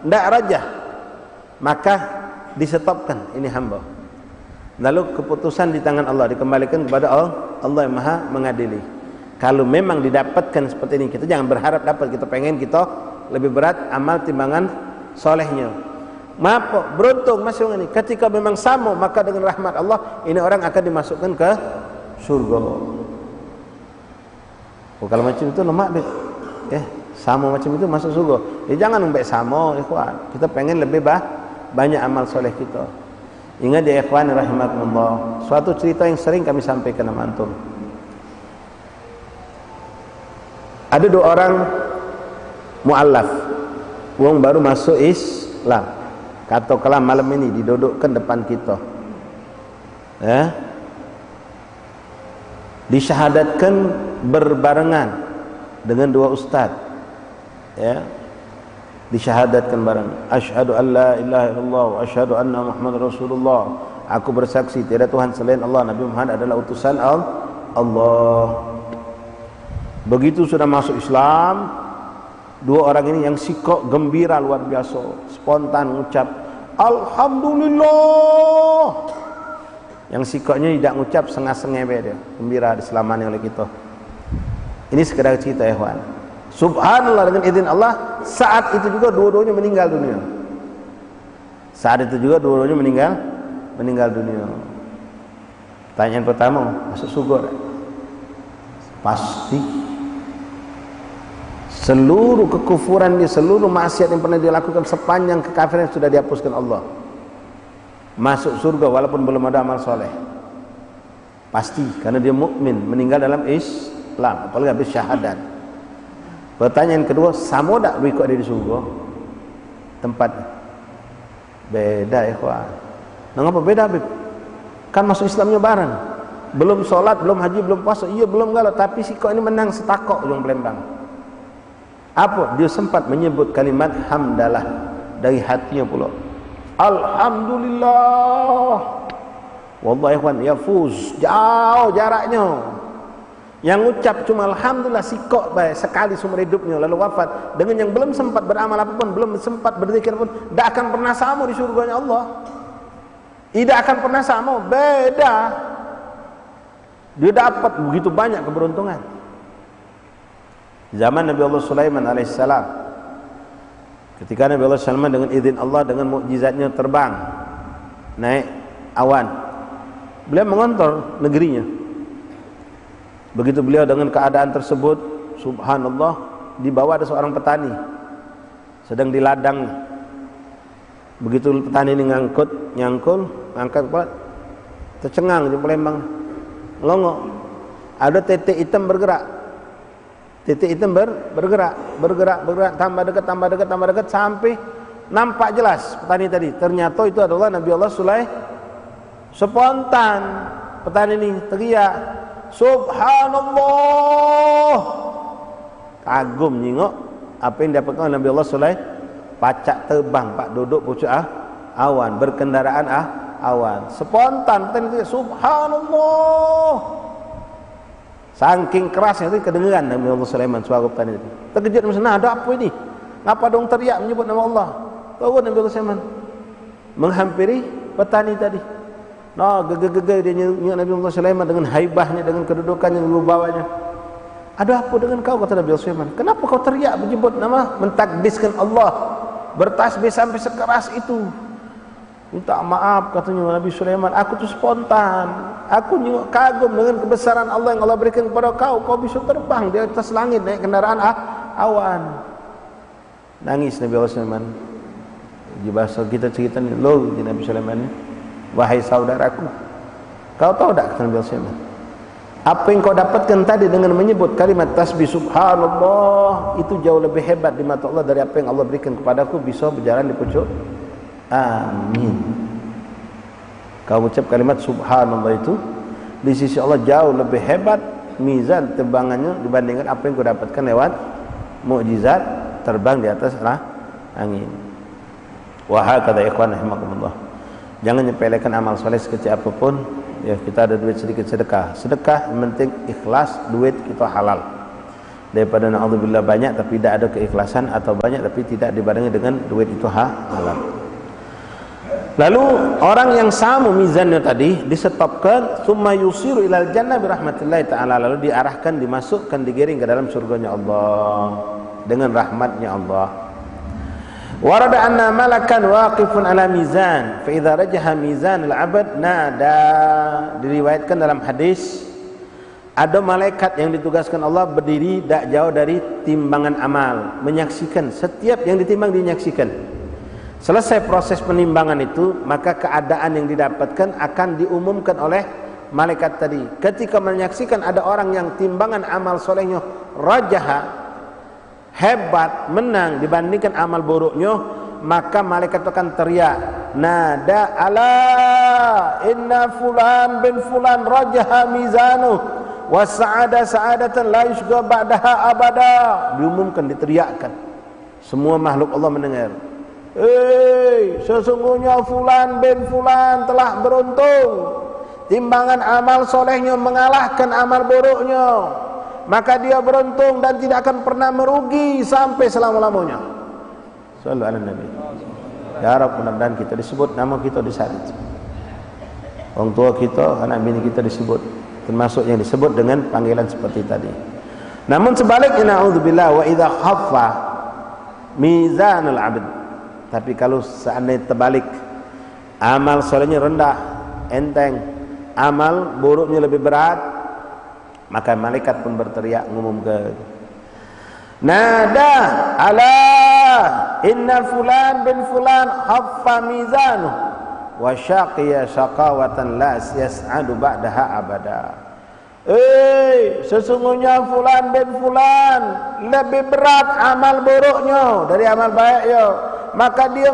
Speaker 1: tidak rajah, maka disetopkan ini hamba. Lalu keputusan di tangan Allah, dikembalikan kepada Allah yang maha mengadili. Kalau memang didapatkan seperti ini, kita jangan berharap dapat, kita pengen kita lebih berat amal timbangan solehnya. Mapa beruntung masih orang ini. Ketika memang sama, maka dengan rahmat Allah ini orang akan dimasukkan ke surga. Oh, kalau macam itu lemak deh. Sama macam itu masuk surga. Jangan membek sama, ikhwan. Kita pengen lebih banyak amal soleh kita. Ingat ya ikhwan rahimakumullah. Suatu cerita yang sering kami sampaikan sama antum. Ada 2 orang mu'allaf, wong baru masuk Islam. Kata kelam malam ini didudukkan depan kita, disyahadatkan berbarengan dengan 2 ustaz, disyahadatkan bareng. Asyhadu an la ilaha illallah wa asyhadu anna Muhammadar Rasulullah. Aku bersaksi tiada Tuhan selain Allah, Nabi Muhammad adalah utusan Allah. Begitu sudah masuk Islam, 2 orang ini yang sikok gembira luar biasa, spontan mengucap Alhamdulillah. Yang sikoknya tidak mengucap setengah-setengah dia, gembira diselamani oleh kita. Ini sekedar cerita ya kawan. Subhanallah, dengan izin Allah, saat itu juga dua-duanya meninggal dunia. Saat itu juga dua-duanya meninggal dunia. Pertanyaan pertama, masuk surga? Pasti. Seluruh kekufuran dia, seluruh maksiat yang pernah dia lakukan, sepanjang kekafiran sudah dihapuskan Allah. Masuk surga walaupun belum ada amal soleh. Pasti, karena dia mukmin, meninggal dalam Islam, apalagi habis syahadat. Pertanyaan kedua, sama tak berikut dia di surga? Tempat beda ya kawan. Mengapa beda? Kan masuk Islamnya bareng. Belum solat, belum haji, belum puasa. Iya belum galau, tapi si kok ini menang setakok ujung Palembang. Apa? Dia sempat menyebut kalimat hamdalah dari hatinya pula. Alhamdulillah. Wallahi ikhwan, yafuz, jauh jaraknya. Yang ucap cuma alhamdulillah sikok baik sekali seumur hidupnya lalu wafat, dengan yang belum sempat beramal apapun, belum sempat berzikir pun, tidak akan pernah sama di surganya Allah. Tidak akan pernah sama, beda. Dia dapat begitu banyak keberuntungan. Zaman Nabi Allah Sulaiman alaihissalam, ketika Nabi Allah Sulaiman dengan izin Allah, dengan mukjizatnya terbang naik awan, beliau mengontrol negerinya. Begitu beliau dengan keadaan tersebut, subhanallah, di bawah ada seorang petani sedang di ladang. Begitu petani ini nyangkul, angkat kepala, tercengang di Palembang, melongo. Ada titik hitam bergerak. Titik hitam bergerak, tambah dekat sampai nampak jelas petani tadi. Ternyata itu adalah Nabi Allah Sulaiman. Spontan petani ini teriak, Subhanallah. Kagum nyingok apa yang dapatkan Nabi Allah Sulaiman. Pacak terbang, pak duduk pucuk awan, berkendaraan awan. Spontan petani teriak, Subhanallah. Saking kerasnya itu kedengaran Nabi Allah Sulaiman suara petani itu. Terkejut macam ada apa ini? Ngapa dong teriak menyebut nama Allah? Tahu Nabi Allah Sulaiman menghampiri petani tadi. Nah, geger dia nyingat Nabi Allah Sulaiman dengan haibahnya, dengan kedudukannya, dengan wibawanya. Ada apa dengan kau, kata Nabi Allah Sulaiman? Kenapa kau teriak menyebut nama, mentakbiskan Allah, bertasbih sampai sekeras itu? Minta maaf, katanya Nabi Sulaiman, aku tu spontan. Aku kagum dengan kebesaran Allah yang Allah berikan kepada kau. Kau bisa terbang di atas langit naik kendaraan awan. Nangis Nabi Sulaiman. Di bahasa kita cerita ni, lo di Nabi Sulaiman, wahai saudaraku, kau tahu tak, kata Nabi Sulaiman, apa yang kau dapatkan tadi dengan menyebut kalimat tasbih subhanallah itu jauh lebih hebat di mata Allah dari apa yang Allah berikan kepadaku bisa berjalan di pucuk amin. Kau ucap kalimat subhanallah itu di sisi Allah jauh lebih hebat mizan terbangannya dibandingkan apa yang kau dapatkan lewat mukjizat terbang di atas angin. Wa hakadha ikhwan rahimakumullah. Jangan nyepelekan amal soleh sekecil apapun. Ya, kita ada duit sedikit sedekah. Sedekah yang penting ikhlas, duit kita halal. Daripada na'udzubillah banyak tapi tidak ada keikhlasan, atau banyak tapi tidak dibarengi dengan duit itu halal. Lalu orang yang sama mizannya tadi disetopkan, summa yusiru ilal jannah birahmatillahi ta'ala, lalu diarahkan, dimasukkan, digiring ke dalam surganya Allah dengan rahmatnya Allah. Warada anna malakan waqifun ala mizan fa idza rajaha mizan al-'abd nada. Diriwayatkan dalam hadis ada malaikat yang ditugaskan Allah berdiri tak jauh dari timbangan amal, menyaksikan setiap yang ditimbang, dinyaksikan. Selesai proses penimbangan itu, maka keadaan yang didapatkan akan diumumkan oleh malaikat tadi. Ketika menyaksikan ada orang yang timbangan amal solehnya rajaha, hebat, menang dibandingkan amal buruknya, maka malaikat akan teriak, nada ala inna fulan bin fulan rajaha mizanuh wa sa'ada sa'adatan la yushqa ba'daha abada. Diumumkan, diteriakkan. Semua makhluk Allah mendengar. Sesungguhnya fulan bin fulan telah beruntung, timbangan amal solehnya mengalahkan amal buruknya, maka dia beruntung dan tidak akan pernah merugi sampai selama-lamanya. Sallallahu alaihi Nabi. Ya Rabb, mudah-mudahan kita disebut nama kita di saat itu. Orang tua kita, anak bini kita disebut, termasuk yang disebut dengan panggilan seperti tadi. Namun sebaliknya, na'udzubillah, wa idza khaffa mizanul 'abd. Tapi kalau seandainya terbalik, amal solehnya rendah, enteng, amal buruknya lebih berat, maka malaikat pun berteriak ngumumkan, nada ala inna fulan bin fulan khaffa mizanu wa syaqiya syaqawatan la yas'adu ba'daha abada. Sesungguhnya fulan bin fulan lebih berat amal buruknya dari amal baiknya, maka dia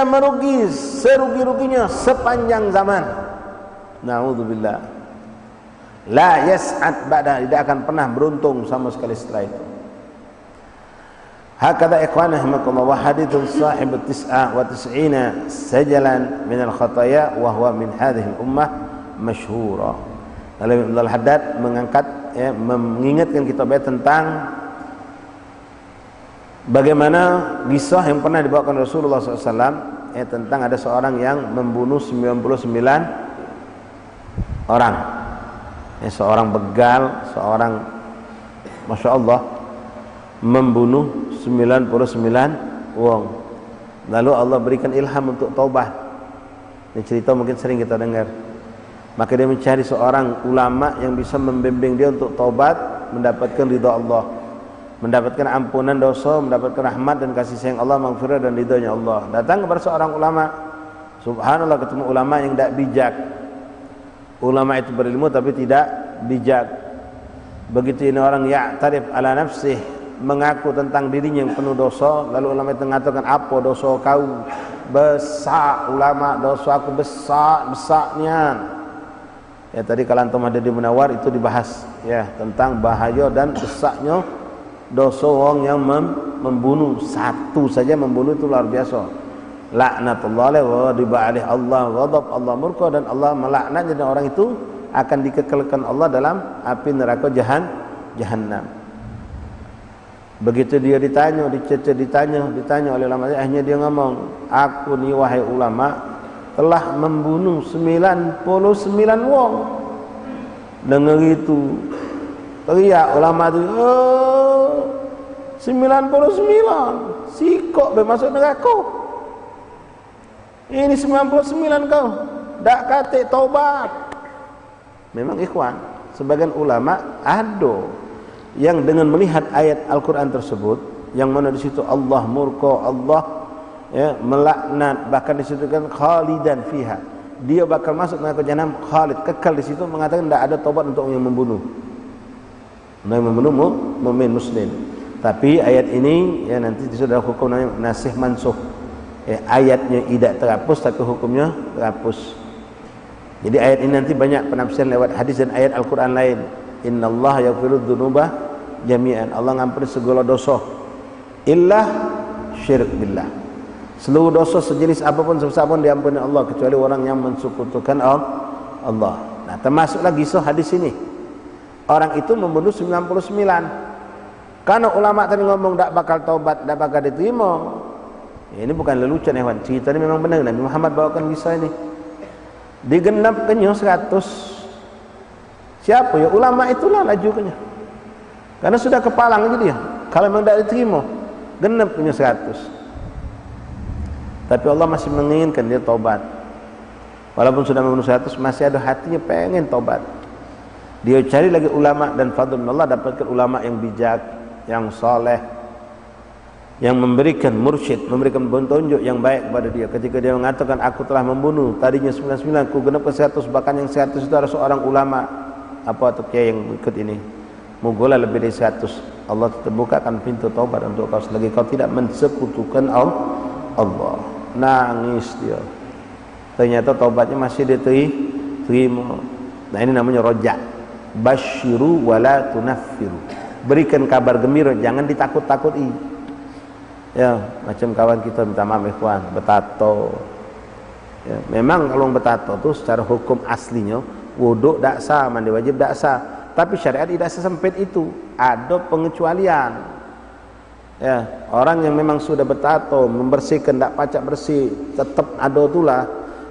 Speaker 1: merugi serugi-ruginya sepanjang zaman. Na'udzubillah. La yas'ad ba'da, tidak akan pernah beruntung sama sekali setelah itu. Hakadha ikhwana rahimakumullah, wa hadithun sahib 99 sajalan min al-khataya wa huwa min hadhihi al-ummah masyhura. Lalu Ibnu Al-Haddad mengangkat, mengingatkan kita tentang bagaimana kisah yang pernah dibawakan Rasulullah SAW, tentang ada seorang yang membunuh 99 orang. Seorang begal, seorang Masya Allah membunuh 99 wong. Lalu Allah berikan ilham untuk taubat. Ini cerita mungkin sering kita dengar. Maka dia mencari seorang ulama yang bisa membimbing dia untuk taubat, mendapatkan ridha Allah, mendapatkan ampunan dosa, mendapatkan rahmat dan kasih sayang Allah, maghfirah dan ridhonya Allah. Datang kepada seorang ulama. Subhanallah, ketemu ulama yang tidak bijak. Ulama itu berilmu tapi tidak bijak. Begitu ini orang ya'tarif ala nafsih, mengaku tentang dirinya yang penuh dosa, lalu ulama itu mengatakan, apa dosa kau? Besar ulama, dosa aku besarnya. Tadi kalau antum ada di Munawar itu dibahas tentang bahaya dan besarnya dosa orang yang membunuh. Satu saja membunuh itu luar biasa. Laknatullah alaihi wa ghadiba alaihi, Allah ghadab, Allah murka, dan Allah melaknat, jadi orang itu akan dikekalkan Allah dalam api neraka jahannam. Begitu dia ditanya, ditanya oleh ulama, akhirnya dia ngomong, aku ni wahai ulama telah membunuh 99 wong. Dengar itu teriak ulama itu, 99 sikok bermasuk neraka. Ini 99 kau dak kata taubat. Memang ikhwan, sebagian ulama ada yang dengan melihat ayat Al-Quran tersebut, yang mana di situ Allah murka, Allah melaknat, bahkan disebutkan khalidan fiha, dia bakal masuk neraka jahanam khalid, kekal di situ, mengatakan tidak ada taubat untuk yang membunuh. Yang membunuh mukmin muslim. Tapi ayat ini nanti sudah hukum namanya nasih mansuh. Ayatnya tidak terhapus tapi hukumnya terhapus. Jadi ayat ini nanti banyak penafsiran lewat hadis dan ayat Al-Quran lain. Innallaha yaghfiru dzunuba jami'an, Allah ngampuni segala dosa illa syirik billah. Seluruh dosa sejenis apapun sebesar apapun diampuni Allah, kecuali orang yang mensekutukan Allah. Nah, termasuklah kisah hadis ini. Orang itu membunuh 99. Karena ulama tadi ngomong tak bakal taubat, tak bakal diterima. Ini bukan lelucon hewan, cerita ini memang benar. Nabi Muhammad bawakan kisah ini. Digenapkannya 100. Siapa ya? Ulama itulah lajukannya. Karena sudah kepalang aja dia. Kalau memang tidak diterima, genep punya 100. Tapi Allah masih menginginkan dia taubat. Walaupun sudah membunuh 100, masih ada hatinya pengen taubat. Dia cari lagi ulama, dan fadlullah dapatkan ulama yang bijak, yang soleh, yang memberikan mursyid, memberikan petunjuk yang baik kepada dia. Ketika dia mengatakan aku telah membunuh tadinya 99, aku genap ke 100, bahkan yang 100 itu ada seorang ulama apa atau kiai yang ikut ini, mugola lebih dari 100, Allah terbukakan pintu taubat untuk kau selagi kau tidak mensekutukan Allah. Nangis dia, ternyata taubatnya masih diterima. Nah ini namanya rojak. Basyiru wala tunaffiru, berikan kabar gembira, jangan ditakut-takuti. Ya, macam kawan kita minta maaf ikhwan, betato. Ya, memang kalau betato tu secara hukum aslinya wuduk tak sah, mandi wajib tak sah. Tapi syariat tidak sesempit itu, ada pengecualian. Ya, orang yang memang sudah betato, membersihkan tak pacak bersih, tetap ada itulah.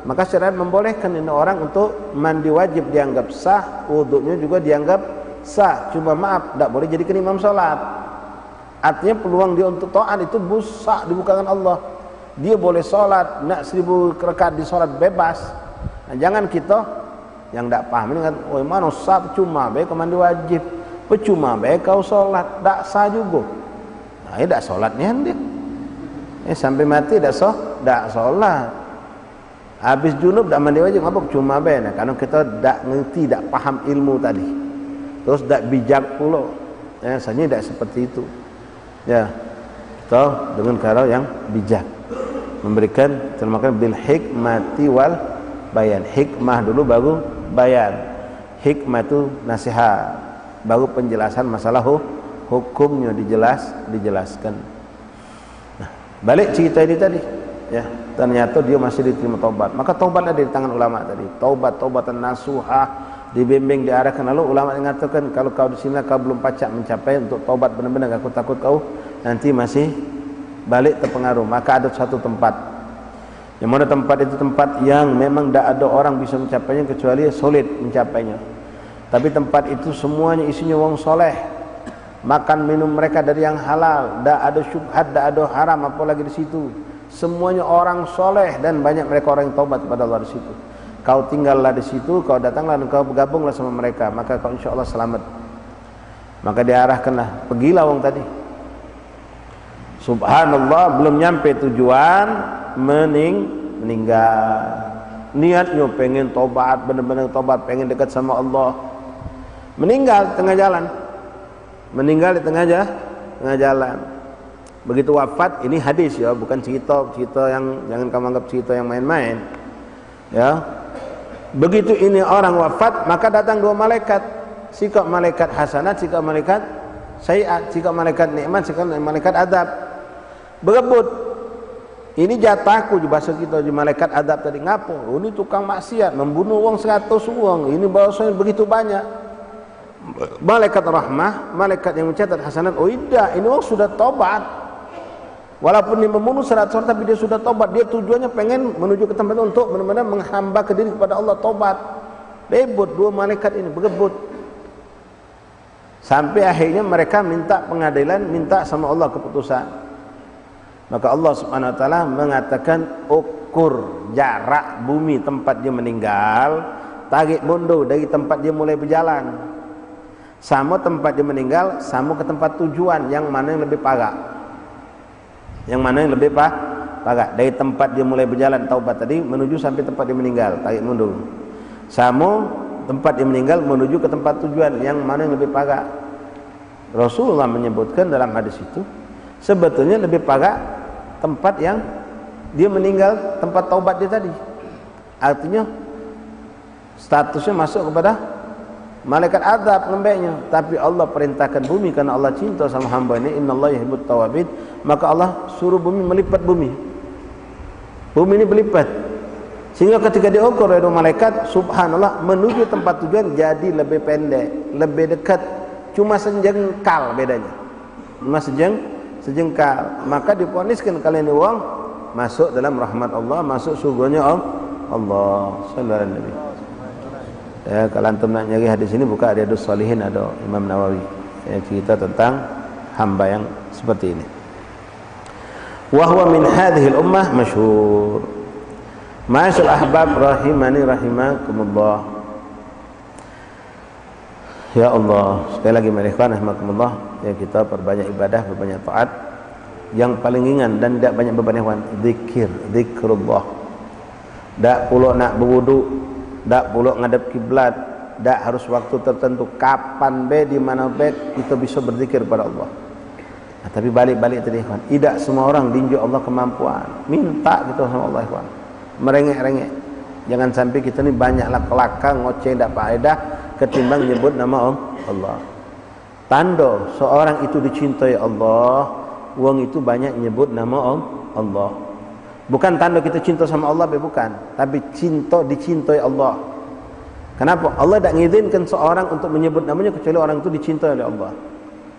Speaker 1: Maka syariat membolehkan ini orang untuk mandi wajib dianggap sah, wuduknya juga dianggap sah. Cuma maaf, tak boleh jadikan imam salat. Artinya peluang dia untuk taat itu besar dibukakan Allah. Dia boleh salat, nak 1000 rakaat di salat bebas. Nah, jangan kita yang tak paham ini kan, oh mana sah cuma baik kau mandi wajib, percuma baik kau salat, tak sah juga. Nah, ini tak salatnya dia. Sampai mati tak sah, tak salat. Habis junub tak mandi wajib, apa cuma baik. Nah, karena kita tak ngerti, tak paham ilmu tadi. Terus tak bijak pula. Sebenarnya tak seperti itu. Ya, kita dengan cara yang bijak, memberikan termakan bil hikmati wal bayan. Hikmah dulu baru bayan. Hikmah itu nasihat, baru penjelasan masalah hukumnya dijelaskan. Nah, balik cerita ini tadi, ya, ternyata dia masih diterima taubat. Maka taubat ada di tangan ulama tadi. Taubatan nasuhah, dibimbing, diarahkan. Lalu ulama mengatakan kalau kau di sini kau belum pacak mencapai untuk taubat benar-benar, aku takut kau nanti masih balik terpengaruh. Maka ada satu tempat, yang mana tempat itu tempat yang memang tidak ada orang bisa mencapainya kecuali solid mencapainya. Tapi tempat itu semuanya isinya wong soleh, makan minum mereka dari yang halal, tidak ada syubhat, tidak ada haram apalagi di situ. Semuanya orang soleh dan banyak mereka orang yang taubat kepada Allah di situ. Kau tinggallah di situ, kau datanglah dan kau bergabunglah sama mereka, maka kau insya Allah selamat. Maka diarahkanlah, pergilah wong tadi. Subhanallah, belum nyampe tujuan meninggal. Niatnya pengen tobat, benar-benar tobat, pengen dekat sama Allah. Meninggal tengah jalan. Meninggal di tengah jalan. Begitu wafat, ini hadis ya, bukan cerita yang jangan kamu anggap cerita yang main-main. Ya. Begitu ini orang wafat, maka datang 2 malaikat. Sikap malaikat hasanat, sikap malaikat sayiat, sikap malaikat nikmat, sikap malaikat adab. Berebut. Ini jatahku di bahasa kita, di malaikat adab tadi. Ngapo? Oh, ini tukang maksiat, membunuh uang 100 uang. Ini bahasanya begitu banyak. Malaikat rahmah, malaikat yang mencatat hasanat. Oh tidak, ini orang sudah tobat. Walaupun dia membunuh 100 orang, tapi dia sudah tobat. Dia tujuannya pengen menuju ke tempat untuk benar-benar menghamba ke diri kepada Allah, tobat. Rebut 2 malaikat ini, berebut. Sampai akhirnya mereka minta pengadilan, minta sama Allah keputusan. Maka Allah Subhanahu wa taala mengatakan ukur jarak bumi tempat dia meninggal, tarik mundur dari tempat dia mulai berjalan. Sama tempat dia meninggal, sama ke tempat tujuan, yang mana yang lebih parah? Yang mana yang lebih parah? Dari tempat dia mulai berjalan taubat tadi menuju sampai tempat dia meninggal, tarik mundur. Sama tempat dia meninggal menuju ke tempat tujuan, yang mana yang lebih parah? Rasulullah menyebutkan dalam hadis itu, sebetulnya lebih parah tempat yang dia meninggal, tempat taubat dia tadi. Artinya statusnya masuk kepada malaikat azab ngembeknya. Tapi Allah perintahkan bumi karena Allah cinta sama hamba ini, innallaha yuhibbut tawabin. Maka Allah suruh bumi melipat bumi. Bumi ini berlipat. Sehingga ketika diukur oleh malaikat, subhanallah, menuju tempat tujuan jadi lebih pendek, lebih dekat. Cuma sejengkal bedanya. Cuma sejengkal. Maka diponiskan kalian uang masuk dalam rahmat Allah, masuk surganya Allah. Sallallahu alaihi wasallam. Ya, kalau antum nak nyari hadis ini, buka Riyadhus Shalihin, ada Imam Nawawi. Ya, cerita tentang hamba yang seperti ini. wa huwa min hadhihi al-ummah masyhur. Ma'asyiral ahbab rahimani rahimakumullah. Ya Allah, sekali lagi mereka rahimakumullah, ya kita perbanyak ibadah, perbanyak taat. Yang paling ringan dan tidak banyak beban ikhwan, zikrullah. Tak pula nak berwuduk, tak pula ngadap kiblat, tak harus waktu tertentu, kapan be di mana be kita bisa berzikir kepada Allah. Nah, tapi balik-balik tadi ikhwan, tidak semua orang dinjuk Allah kemampuan. Minta kita sama Allah ikhwan. Merengek-rengek. Jangan sampai kita ni banyaklah kelakar, ngoceh, tak faedah ketimbang nyebut nama Allah. Tanda seorang itu dicintai Allah, wong itu banyak nyebut nama Allah. Bukan tanda kita cinta sama Allah, bukan. Tapi cinta dicintai Allah. Kenapa? Allah tak mengizinkan seorang untuk menyebut namanya kecuali orang itu dicintai oleh Allah.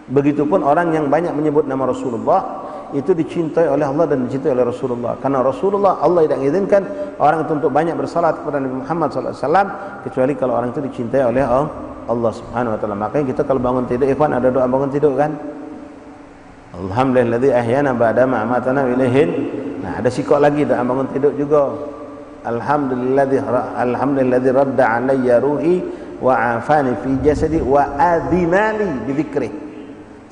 Speaker 1: Begitupun orang yang banyak menyebut nama Rasulullah, itu dicintai oleh Allah dan dicintai oleh Rasulullah. Karena Rasulullah, Allah tidak mengizinkan orang itu untuk banyak bersalat kepada Nabi Muhammad SAW kecuali kalau orang itu dicintai oleh Allah Subhanahu Wa Taala. Makanya kita kalau bangun tidur, ikhwan, ada doa bangun tidur kan? Alhamdulilladzi ahyana ba'da ma amatana wa ilaihin. Nah, ada sikok lagi doa bangun tidur juga. Alhamdulilladzi radda alayya ruhi wa afani fi jasadi wa adzinali bi dzikrih.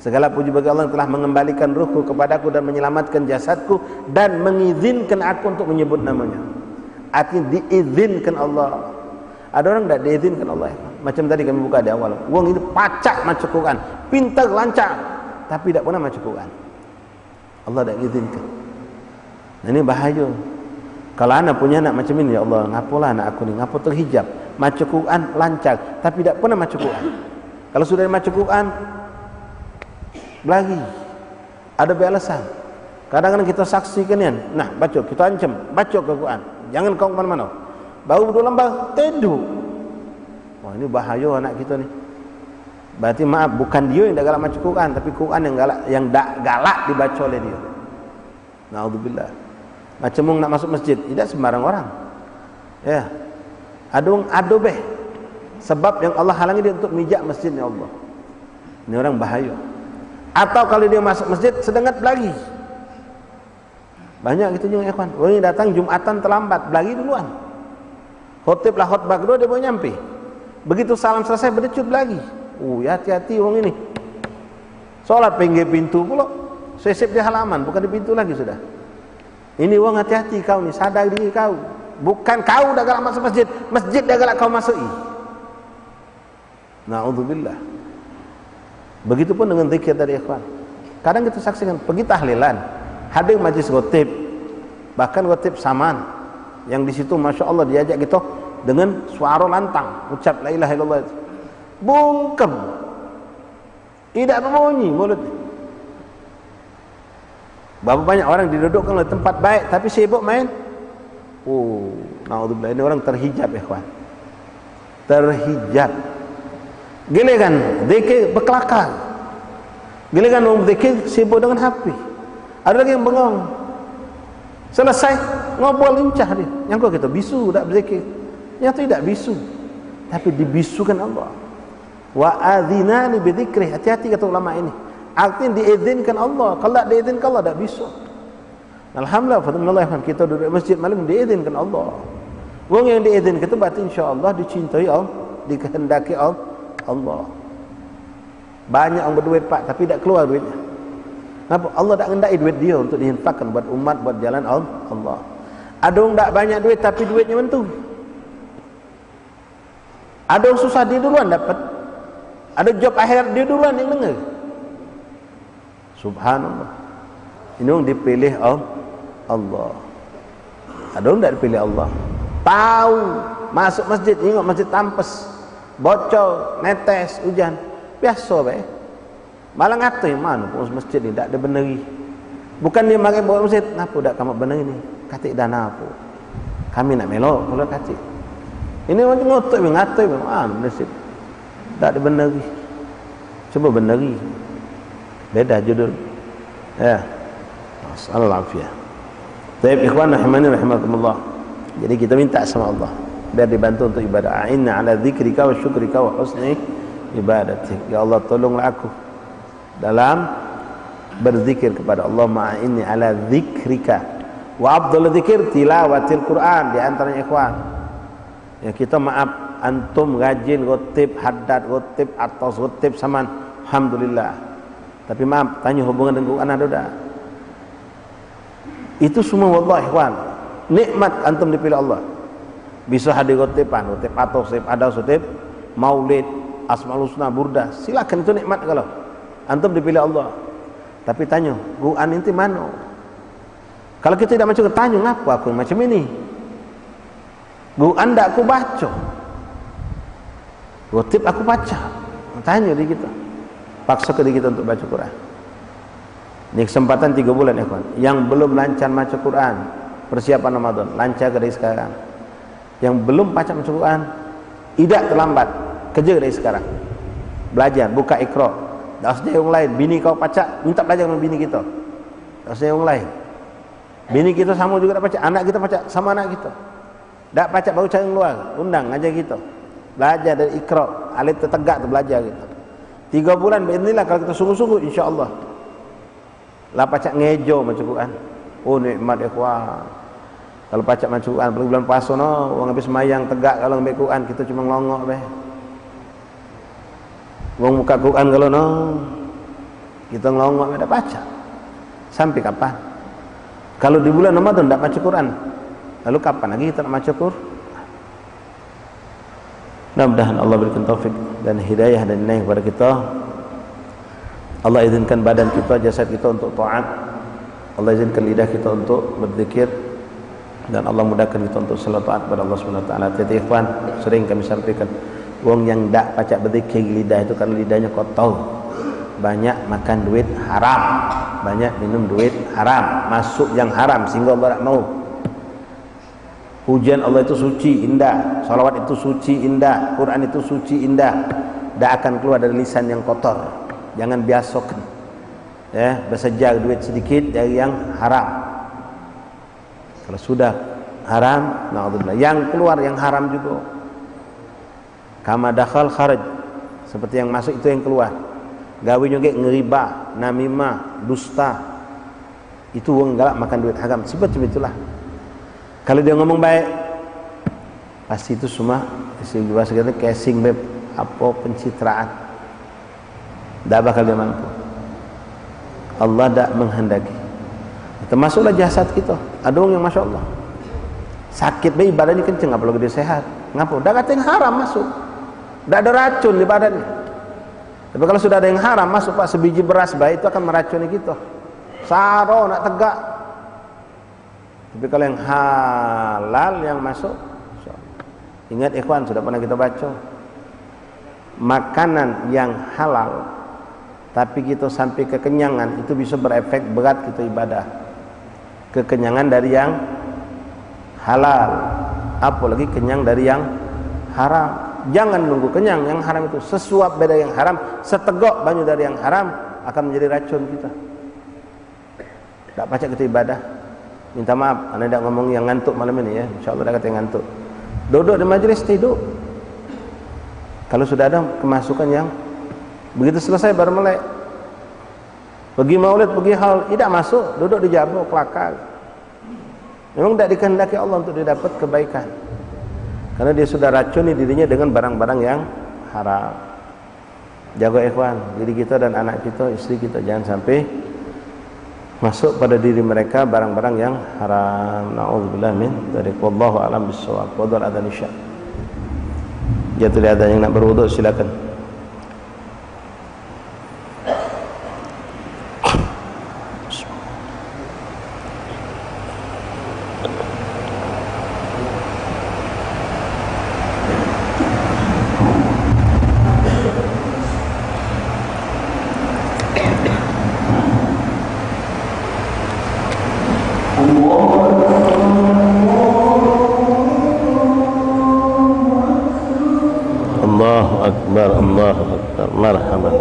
Speaker 1: Segala puji bagi Allah yang telah mengembalikan ruhku kepadaku dan menyelamatkan jasadku dan mengizinkan aku untuk menyebut namanya. Artinya diizinkan Allah. Ada orang tak diizinkan Allah. Macam tadi kami buka di awal. Wong itu pacak macam Quran, pintar, lancar, tapi tak pernah macam Quran. Allah tak izinkan. Nah, ini bahaya. Kalau anak punya anak macam ini, ya Allah, ngapalah anak aku ni, ngapa terhijab, macam Quran, lancar, tapi tak pernah macam Quran. Kalau sudah macam Quran, lagi ada beralasan. Kadang-kadang kita saksikan kan, nah baca, kita ancam, baca ke Quran, jangan kau mana-mana. Baru duduk lembar, tidur. Wah, ini bahaya anak kita ni. Berarti maaf, bukan dia yang dah galak macam Quran, tapi Quran yang galak dibaca oleh dia. Na'udzubillah. Macam mung nak masuk masjid, tidak sembarang orang. Ya. Ado beh. Sebab yang Allah halangi dia untuk mijak masjidnya Allah. Ini orang bahaya. Atau kalau dia masuk masjid sedengat belagi. Banyak gitu juga ikhwan. Orang yang datang Jumatan terlambat, belagi duluan. Khotib lah khutbah kedua dia baru nyampe. Begitu salam selesai berdecut belagi. Ya hati-hati orang ini. Solat pinggir pintu pula. Sesip di halaman, bukan di pintu lagi sudah. Ini orang hati-hati kau ni, sadar diri kau. Bukan kau dah galak masuk masjid, masjid dah galak kau masuki. Na'udzubillah. Begitupun dengan zikir tadi ikhwan. Kadang kita saksikan pergi tahlilan, hadir majlis khotib, bahkan khotib saman yang di situ masya Allah diajak kita dengan suara lantang ucap la ilaha illallah, bungkem, tidak berbunyi mulut. Berapa banyak orang didudukkan oleh tempat baik tapi sibuk main. Na'udzubillah, ini orang terhijab ikhwan. Terhijab. Gila kan zikir berkelakar. Gila kan orang zikir sibuk dengan HP. Ada lagi yang bengong. Selesai ngobrol lincah dia. Yang kau kita bisu tak berzikir. Yang tidak bisu, tapi dibisukan Allah. Wa adzinani bi dzikrih. Hati-hati kata ulama ini. Artinya diizinkan Allah. Kalau tak diizinkan Allah tak bisu. Alhamdulillah, fadlullah, kita duduk masjid malam diizinkan Allah. Wong yang diizinkan itu berarti insya-Allah dicintai Allah, dikehendaki Allah. Banyak orang berduit pak, tapi tak keluar duitnya. Kenapa? Allah tak kehendaki duit dia untuk diinfakkan buat umat, buat jalan Allah. Ada orang tak banyak duit tapi duitnya mentu. Ada orang susah dia duluan dapat. Ada job akhir dia duluan yang dengar. Subhanallah. Ini orang dipilih Allah. Ada orang tak dipilih Allah. Tahu masuk masjid, tengok masjid tampes, bocor, netes, hujan, biasa baik. Malah ngata mana pengurus masjid ni tak ada beneri. Bukan dia mari bawa masjid, kenapa tak kamu beneri ni? Katik dana apa? Kami nak melok kalau katik. Ini macam ngotot ngata masjid. Tak ada beneri. Cuba beneri. Beda judul. Ya. Masalah afiyah. Baik ikhwan rahimani rahimakumullah. Jadi kita minta sama Allah biar dibantu untuk ibadah. A'inna ala dzikrika wa syukrika wa husni ibadatik. Ya Allah, tolonglah aku dalam berzikir kepada Allah, ma'inni ala dzikrika wa afdhalu dzikir tilawatil Quran. Di antaranya ikhwan, ya kita maaf antum rajin gotib haddad, gotib atos, gotib saman, alhamdulillah. Tapi maaf, tanya hubungan dengan Quran ada tak? Itu semua wallahi ikhwan, nikmat antum dipilih Allah. Bisa hadir gotiban, gotib atos, gotib adas, gotib maulid, asmaul husna, burdah, silakan, itu nikmat kalau antum dipilih Allah. Tapi tanya, Quran itu mana? Kalau kita tidak macam tanya, ngapa aku macam ini? Quran tak aku baca, gotib aku baca. Tanya di kita, paksa ke diri kita untuk baca Quran. Ini kesempatan 3 bulan ya kawan. Yang belum lancar baca Quran, persiapan Ramadan, lancar dari sekarang. Yang belum baca Quran, tidak terlambat, kerja dari sekarang. Belajar, buka Iqra. Tak usah yang lain. Bini kau baca, minta belajar dengan bini kita. Tak usah yang lain. Bini kita sama juga tak baca, anak kita baca sama anak kita. Tak baca baru cari yang luar, undang ajar kita. Belajar dari Iqra, alif tertegak tu belajar kita. 3 bulan biiznillah kalau kita sungguh-sungguh, insya-Allah. Lah baca ngejo macam Quran. Oh nikmat ikhwan. Kalau baca macam Quran, bulan puasa no, orang habis semayang tegak kalau ambil Quran, kita cuma ngelongok beh. Wong buka Quran kalau no, kita ngelongok tak baca. Sampai kapan? Kalau di bulan Ramadan tak baca Quran, lalu kapan lagi kita nak baca Quran? Mudah-mudahan Allah berikan taufik dan hidayah dan inayah kepada kita. Allah izinkan badan kita, jasad kita untuk taat. Allah izinkan lidah kita untuk berzikir, dan Allah mudahkan kita untuk selalu taat kepada Allah Subhanahu wa taala. Jadi ikhwan, sering kami sampaikan, wong yang tak pacak berzikir lidah itu karena lidahnya kotor, banyak makan duit haram, banyak minum duit haram, masuk yang haram sehingga Allah tak mau. Pujian Allah itu suci, indah, salawat itu suci, indah, Quran itu suci, indah, tak akan keluar dari lisan yang kotor. Jangan biasakan ya bersejar duit sedikit dari yang haram. Kalau sudah haram, na'udzubillah, yang keluar yang haram juga. Kama dakhal kharaj, seperti yang masuk itu yang keluar. Gawe juga ngeriba, namimah, dusta, itu wong galak makan duit haram. Seperti itulah. Kalau dia ngomong baik, pasti itu semua istilah bahasa kita casing beb, apa pencitraan. Tak bakal dia mampu. Allah tak menghendaki. Termasuklah jasad kita. Ada orang yang masya Allah sakit bayi, badannya kenceng, apalagi dia sehat. Ngapa? Dah kata yang haram masuk. Tak ada racun di badannya. Tapi kalau sudah ada yang haram masuk, pak, sebiji beras bayi itu akan meracuni kita. Saro nak tegak. Tapi kalau yang halal yang masuk, ingat ikhwan, sudah pernah kita baca, makanan yang halal tapi kita sampai kekenyangan, itu bisa berefek berat kita ibadah. Kekenyangan dari yang halal, apalagi kenyang dari yang haram. Jangan nunggu kenyang yang haram itu, sesuap beda yang haram, setegok banyak dari yang haram akan menjadi racun kita. Tak baca kita ibadah. Minta maaf, anda tidak ngomong yang ngantuk malam ini ya. InsyaAllah dah kata yang ngantuk. Duduk di majlis tidur. Kalau sudah ada kemasukan yang begitu selesai baru melek. Pergi maulid, pergi haul, tidak masuk, duduk di jabuk kelakar. Memang tidak dikehendaki Allah untuk dia dapat kebaikan. Karena dia sudah racuni dirinya dengan barang-barang yang haram. Jaga ikhwan, diri kita dan anak kita, istri kita, jangan sampai masuk pada diri mereka barang-barang yang haram. Na'udzubillah min dzalik. Wallahu a'lam bissawab. Wadul adzan isya. Jatuh di adzan, yang nak berwudu silakan. Allahu Akbar, Allahu Akbar, marhaban.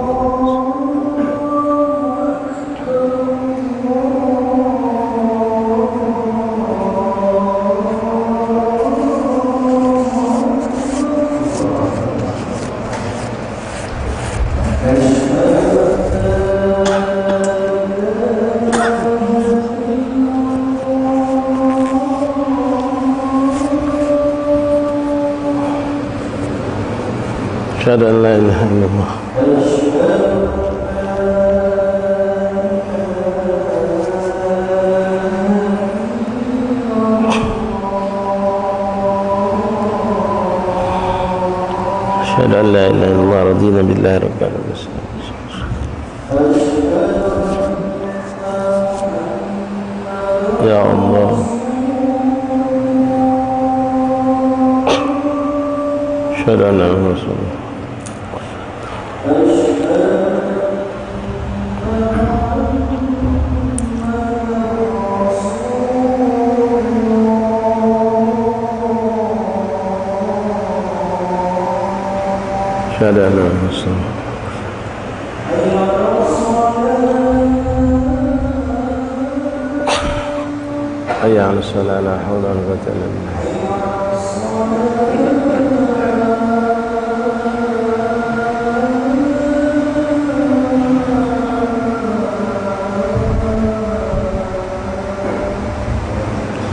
Speaker 1: Asyhadu an la ilaha illallah. Asyhadu an la ilaha illallah, radina billahi rabbil alamin. Ya Allah. Asyhadu anna Muhammadan Rasulullah. Asyhadu anna Muhammadan Rasulullah. Hayya 'alas shalah, la haula wa la quwwata illa billah.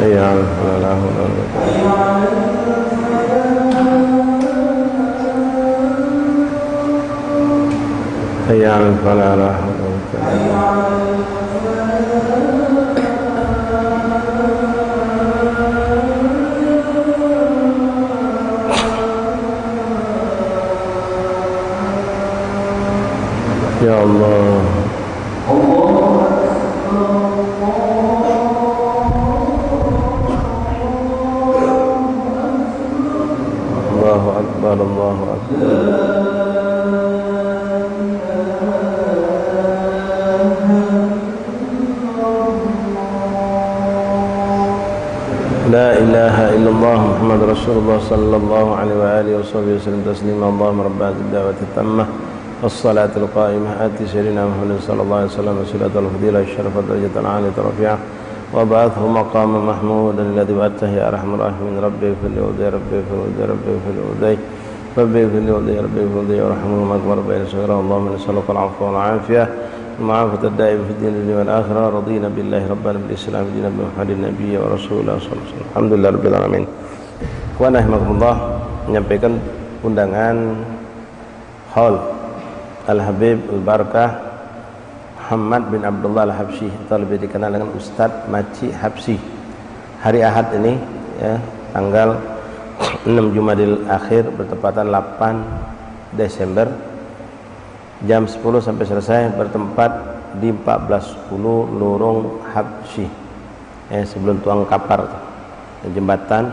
Speaker 1: Hayya 'alas shalah, la haula wa la quwwata illa billah. Hayya 'alas shalah, la haula wa la quwwata illa billah. Ya Allah. Allahu Akbar, Allahu Akbar. La ilaha illallah Muhammad Rasulullah sallallahu alaihi wa alihi wa sahbihi wasallam taslima. Allahumma rabbana ad-da'wati tammah والصلاة القائمة آتي سيدنا محمد صلى الله عليه وسلم وسيلة الفضيلة الشرف درجة العالية الرفيعة وبعثه مقام محمودا الذي وعدته يا أرحم الراحمين. ربي اغفر لي وارضي، ربي اغفر لي وارضي، ربي اغفر لي وارضي، ربي اغفر لي وارضي، ربي اغفر لي وارحمهم أكبر بين صغيرا. اللهم نسألك العفو والعافية المعافاة الدائمة في الدين والآخرة. رضينا بالله ربنا بالإسلام دينا بمحمد النبي ورسوله صلى الله عليه وسلم. Alhamdulillah rabbil alamin. Wa nahmakumullah menyampaikan undangan haul Al-Habib Al-Barakah Muhammad bin Abdullah Al-Habsyi atau lebih dikenal dengan Ustadz Maci Habsyi. Hari Ahad ini ya, tanggal 6 Jumadil Akhir bertepatan 8 Desember jam 10 sampai selesai, bertempat di 1410 Lorong Habsyi sebelum Tuang Kapar, jembatan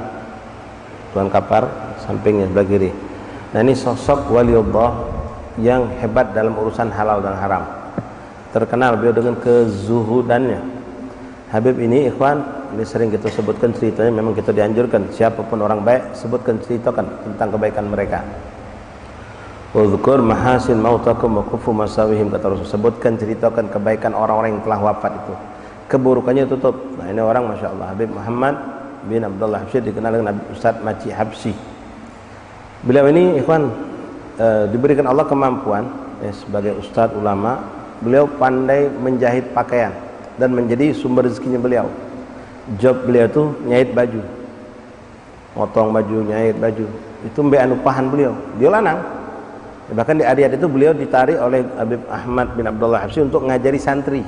Speaker 1: Tuang Kapar sampingnya sebelah kiri. Nah, ini sosok waliullah yang hebat dalam urusan halal dan haram. Terkenal beliau dengan kezuhudannya. Habib ini ikhwan, ini sering kita sebutkan ceritanya, memang kita dianjurkan siapapun orang baik sebutkan, ceritakan tentang kebaikan mereka. Udzukur mahasin mautakum wa kufu masawihim, kata Rasul, sebutkan, ceritakan kebaikan orang-orang yang telah wafat itu, keburukannya tutup. Nah, ini orang Masya Allah, Habib Muhammad bin Abdullah Habsyi, dikenal dengan Ustadz Maci Habsyi. Beliau ini ikhwan diberikan Allah kemampuan sebagai ustadz ulama. Beliau pandai menjahit pakaian dan menjadi sumber rezekinya beliau. Job beliau itu nyait baju, motong baju, nyait baju, itu mbak upahan beliau. Dia lanang. Bahkan di Ariyat itu beliau ditarik oleh Habib Ahmad bin Abdullah Habsyi untuk ngajari santri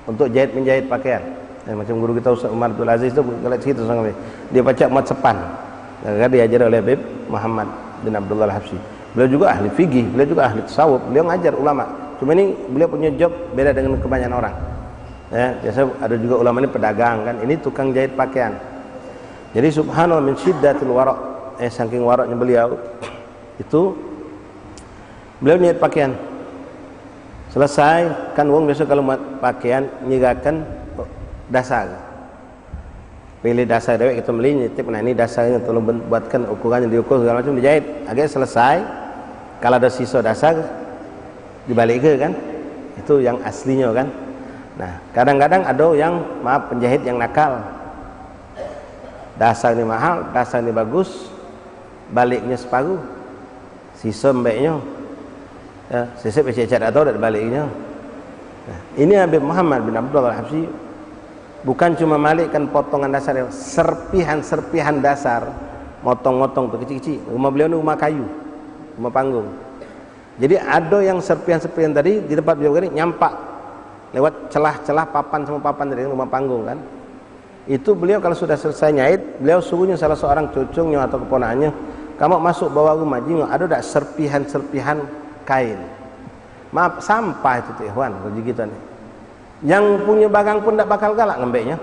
Speaker 1: untuk menjahit pakaian. Macam guru kita Ustaz Umar Abdul Aziz itu situ sangat. Dia baca mat sepan. Karena diajari oleh Habib Muhammad bin Abdullah Habsyi. Beliau juga ahli fikih, beliau juga ahli tasawuf, beliau ngajar ulama. Cuma ini beliau punya job beda dengan kebanyakan orang. Ya, biasa ada juga ulama ini pedagang kan, ini tukang jahit pakaian. Jadi subhanallah min syiddatil wara', saking waraknya beliau itu beliau jahit pakaian. Selesai kan wong biasa kalau buat pakaian nyigakan dasar. Pilih dasar dewek kita beli nyitip, nah ini dasarnya tolong buatkan ukurannya, diukur segala macam, dijahit. Akhirnya selesai, kalau ada sisa dasar dibalik ke kan, itu yang aslinya kan. Nah kadang-kadang ada yang maaf penjahit yang nakal, dasar ini mahal, dasar ini bagus, baliknya separuh, sisa mbeknya ya, sisa becet-becet atau dari baliknya. Nah, ini Habib Muhammad bin Abdullah Habsyi bukan cuma malikkan potongan dasar, serpihan-serpihan dasar, motong-motong tuh kecil-kecil. Rumah beliau ini rumah kayu, rumah panggung. Jadi ada yang serpihan-serpihan tadi di tempat beliau ini nyampak lewat celah-celah papan sama papan dari rumah panggung kan. Itu beliau kalau sudah selesai nyait, beliau suruhnya salah seorang cucunya atau keponakannya, kamu masuk bawah rumah jingok, ada tak serpihan-serpihan kain. Maaf, sampah itu tuh ikhwan, begitu nih. Yang punya bagang pun tak bakal galak ngembeknya.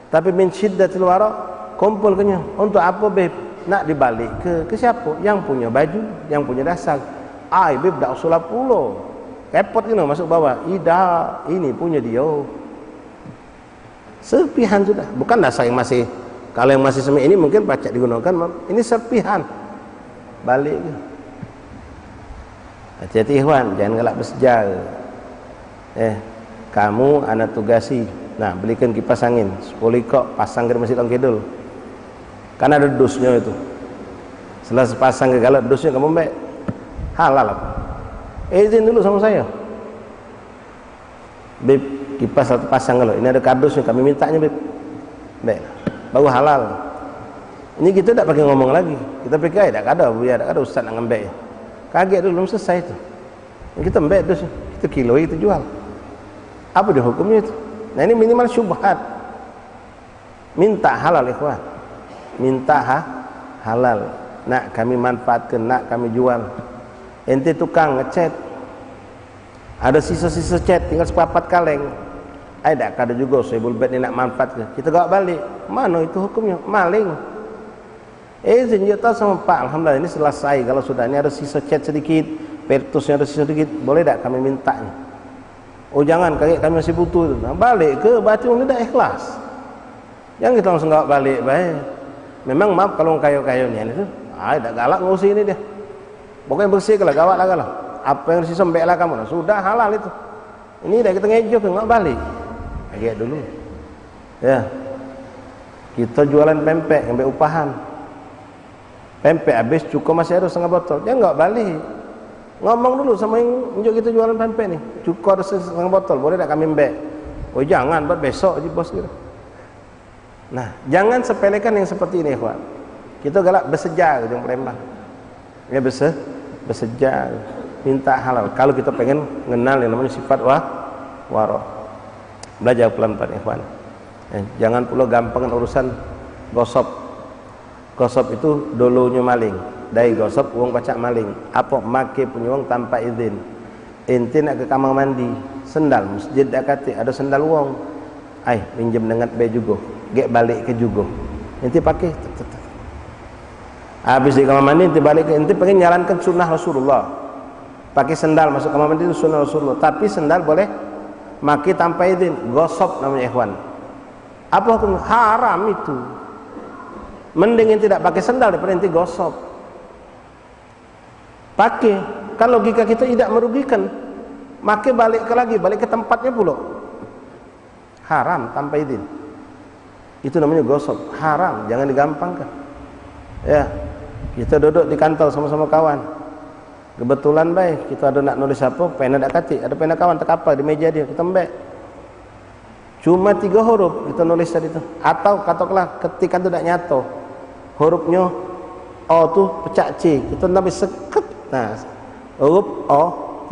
Speaker 1: Tapi min syiddatil wara, kumpul kenya. Untuk apa beb? Nak dibalik ke siapa? Yang punya baju, yang punya dasar. Ai beb dak usul pulo. Repot gitu masuk bawah. Ida, ini punya dia. Serpihan sudah. Bukan dasar yang masih, kalau yang masih semi ini mungkin pacak digunakan. Ini serpihan. Balik ke. Hati-hati ikhwan, jangan galak bersejar. Kamu anak tugasi, nah belikan kipas angin 10 kok, pasang ke Masjid Long Kidul. Kan ada dusnya itu. Setelah sepasang ke galak dusnya kamu mbak halal apa? Izin dulu sama saya. Beb, kipas satu pasang kalau ini ada kardusnya kami mintanya beb. Mbak, baru halal. Ini kita tidak pakai ngomong lagi. Kita pikir tidak ada, biar ada ustaz nak ngembek. Kaget dulu belum selesai itu. Kita mbak dusnya, kita kilo itu jual. Apa dia hukumnya itu? Nah ini minimal syubhat. Minta halal ikhwan. Minta halal. Nak kami manfaatkan, nak kami jual. Ente tukang ngecat. Ada sisa-sisa cat tinggal sepapat kaleng. Ada kada juga saya bulbet ni nak manfaatkan. Kita bawa balik. Mana itu hukumnya? Maling. Izin dia tahu sama Pak. Alhamdulillah ini selesai. Kalau sudah ini ada sisa cat sedikit, pertusnya ada sisa sedikit, boleh tak kami mintanya? Oh jangan, kakek kami masih butuh itu. Nah, balik ke berarti orang tidak ikhlas. Jangan kita langsung bawa balik, baik. Memang maaf kalau kayu-kayunya itu, tak galak ngurusi ini dia. Pokoknya bersih kalau gawat lah kalau. Apa yang sisa mbek lah kamu, nah, sudah halal itu. Ini dah kita ngejuk, nggak balik. Kakek dulu. Ya, kita jualan pempek, ngambil upahan. Pempek habis cukup masih ada setengah botol, dia nggak balik. Ngomong dulu sama yang unjuk kita jualan pempek nih, cukup ada setengah botol, boleh tak kami mbek? Oh jangan, buat besok aja bos gitu. Nah, jangan sepelekan yang seperti ini, ikhwan. Kita galak bersejar ujung Palembang. Ya bersejar, minta halal. Kalau kita pengen mengenal yang namanya sifat waro. Belajar pelan-pelan, ikhwan. Jangan pula gampang urusan gosop. Gosop itu dulunya maling. Dari gosop uang pacak maling. Apa make punya uang tanpa izin. Ente nak ke kamar mandi, sendal masjid dak kate ada sendal uang. Ai pinjam dengan be juga. Gek balik ke juga. Ente pakai. Habis di kamar mandi ente balik ke ente pengen nyalankan sunnah Rasulullah. Pakai sendal masuk kamar mandi itu sunnah Rasulullah. Tapi sendal boleh make tanpa izin. Gosop namanya ikhwan. Apa hukum? Haram itu. Mending ente tidak pakai sendal daripada ente gosop. Pakai, kan logika kita tidak merugikan. Pakai balik ke tempatnya pula. Haram tanpa izin. Itu namanya gosop, haram, jangan digampangkan. Ya, kita duduk di kantor sama-sama kawan. Kebetulan baik, kita ada nak nulis apa, pena dak katik, ada pena kawan terkapar di meja dia, kita mbek. Cuma 3 huruf kita nulis tadi tu. Atau katakanlah ketikan tu tak nyata. Hurufnya O tu pecah C, kita tambah seket. Nah, huruf O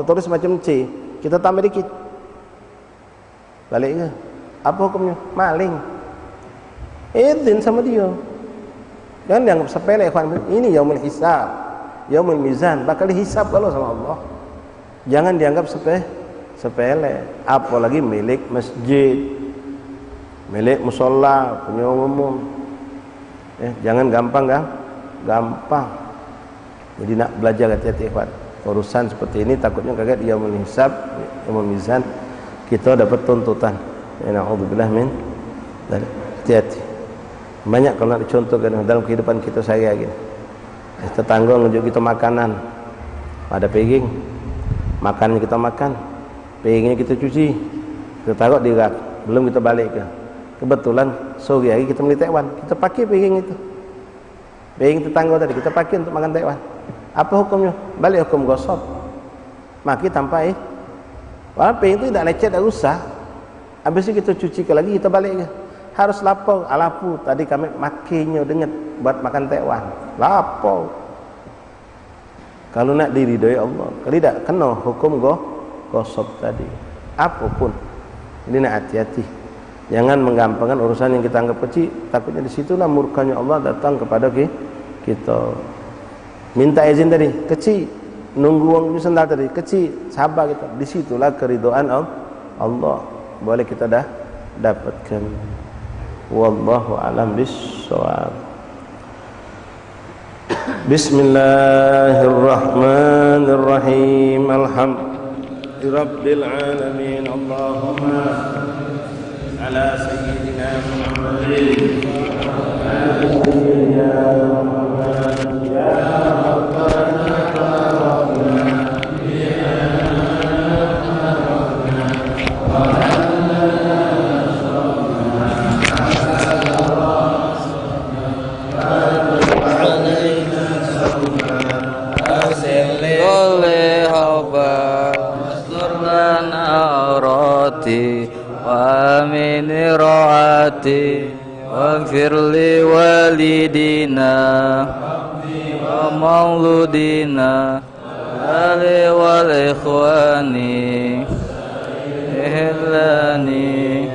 Speaker 1: tertulis macam C, kita tambah dikit. Balik ke? Apa hukumnya? Maling. Izin sama dia. Jangan dianggap sepele, ikhwan. Ini yaumul hisab, yaumul mizan, bakal dihisab kalau sama Allah. Jangan dianggap sepele. Apalagi milik masjid, milik musola, punya umum. Jangan gampang. Jadi nak belajar hati-hati, ikhwan. Urusan seperti ini takutnya kaget yaumul hisab, yaumul mizan, kita dapat tuntutan. Na'udzubillah min dzalik. Hati-hati. Banyak kalau nak dicontohkan dalam kehidupan kita sehari-hari. Tetangga nunjuk kita makanan, ada piring, makannya kita makan, piringnya kita cuci, kita taruh di rak, belum kita balik ke. Kebetulan sore hari kita beli tekwan, kita pakai piring itu. Piring tetangga tadi kita pakai untuk makan tekwan. Apa hukumnya? Balik hukum gosop. Maki tanpa Walau piring itu tidak lecet, tidak rusak. Habis itu kita cuci lagi, kita balik ke. Harus lapor, alapu tadi kami makinya dengan buat makan tekwan. Lapor. Kalau nak diridhoi Allah, kalau tidak kena hukum gosok tadi. Apapun. Ini nak hati-hati. Jangan menggampangkan urusan yang kita anggap kecil. Takutnya disitulah murkanya Allah datang kepada kita. Minta izin tadi, kecil. Nunggu uang sendal tadi, kecil. Sabar kita. Disitulah keridhaan Allah. Boleh kita dah dapatkan. Wallahu a'lam bis-shawab. Bismillahirrahmanirrahim. Alhamdulillahirabbil alamin. Allahumma ala sayyidina Muhammadin wa ala sayyidina Muhammad ya rabbana wa min raati waghfir li walidina wa mauludina ali wal ikhwani ihlani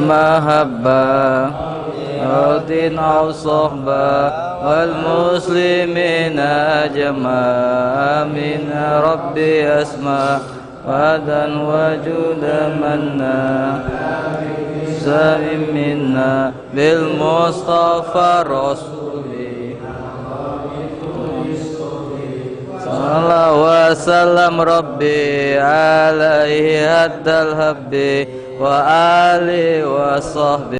Speaker 1: mahabba Udin aw sohba wal muslimina jama'a min rabbi asma wadan wajuda manna sa'im minna bil mustafa rasuli sallallahu wa sallam rabbi alaihi haddal habbi wa ali wa sahbi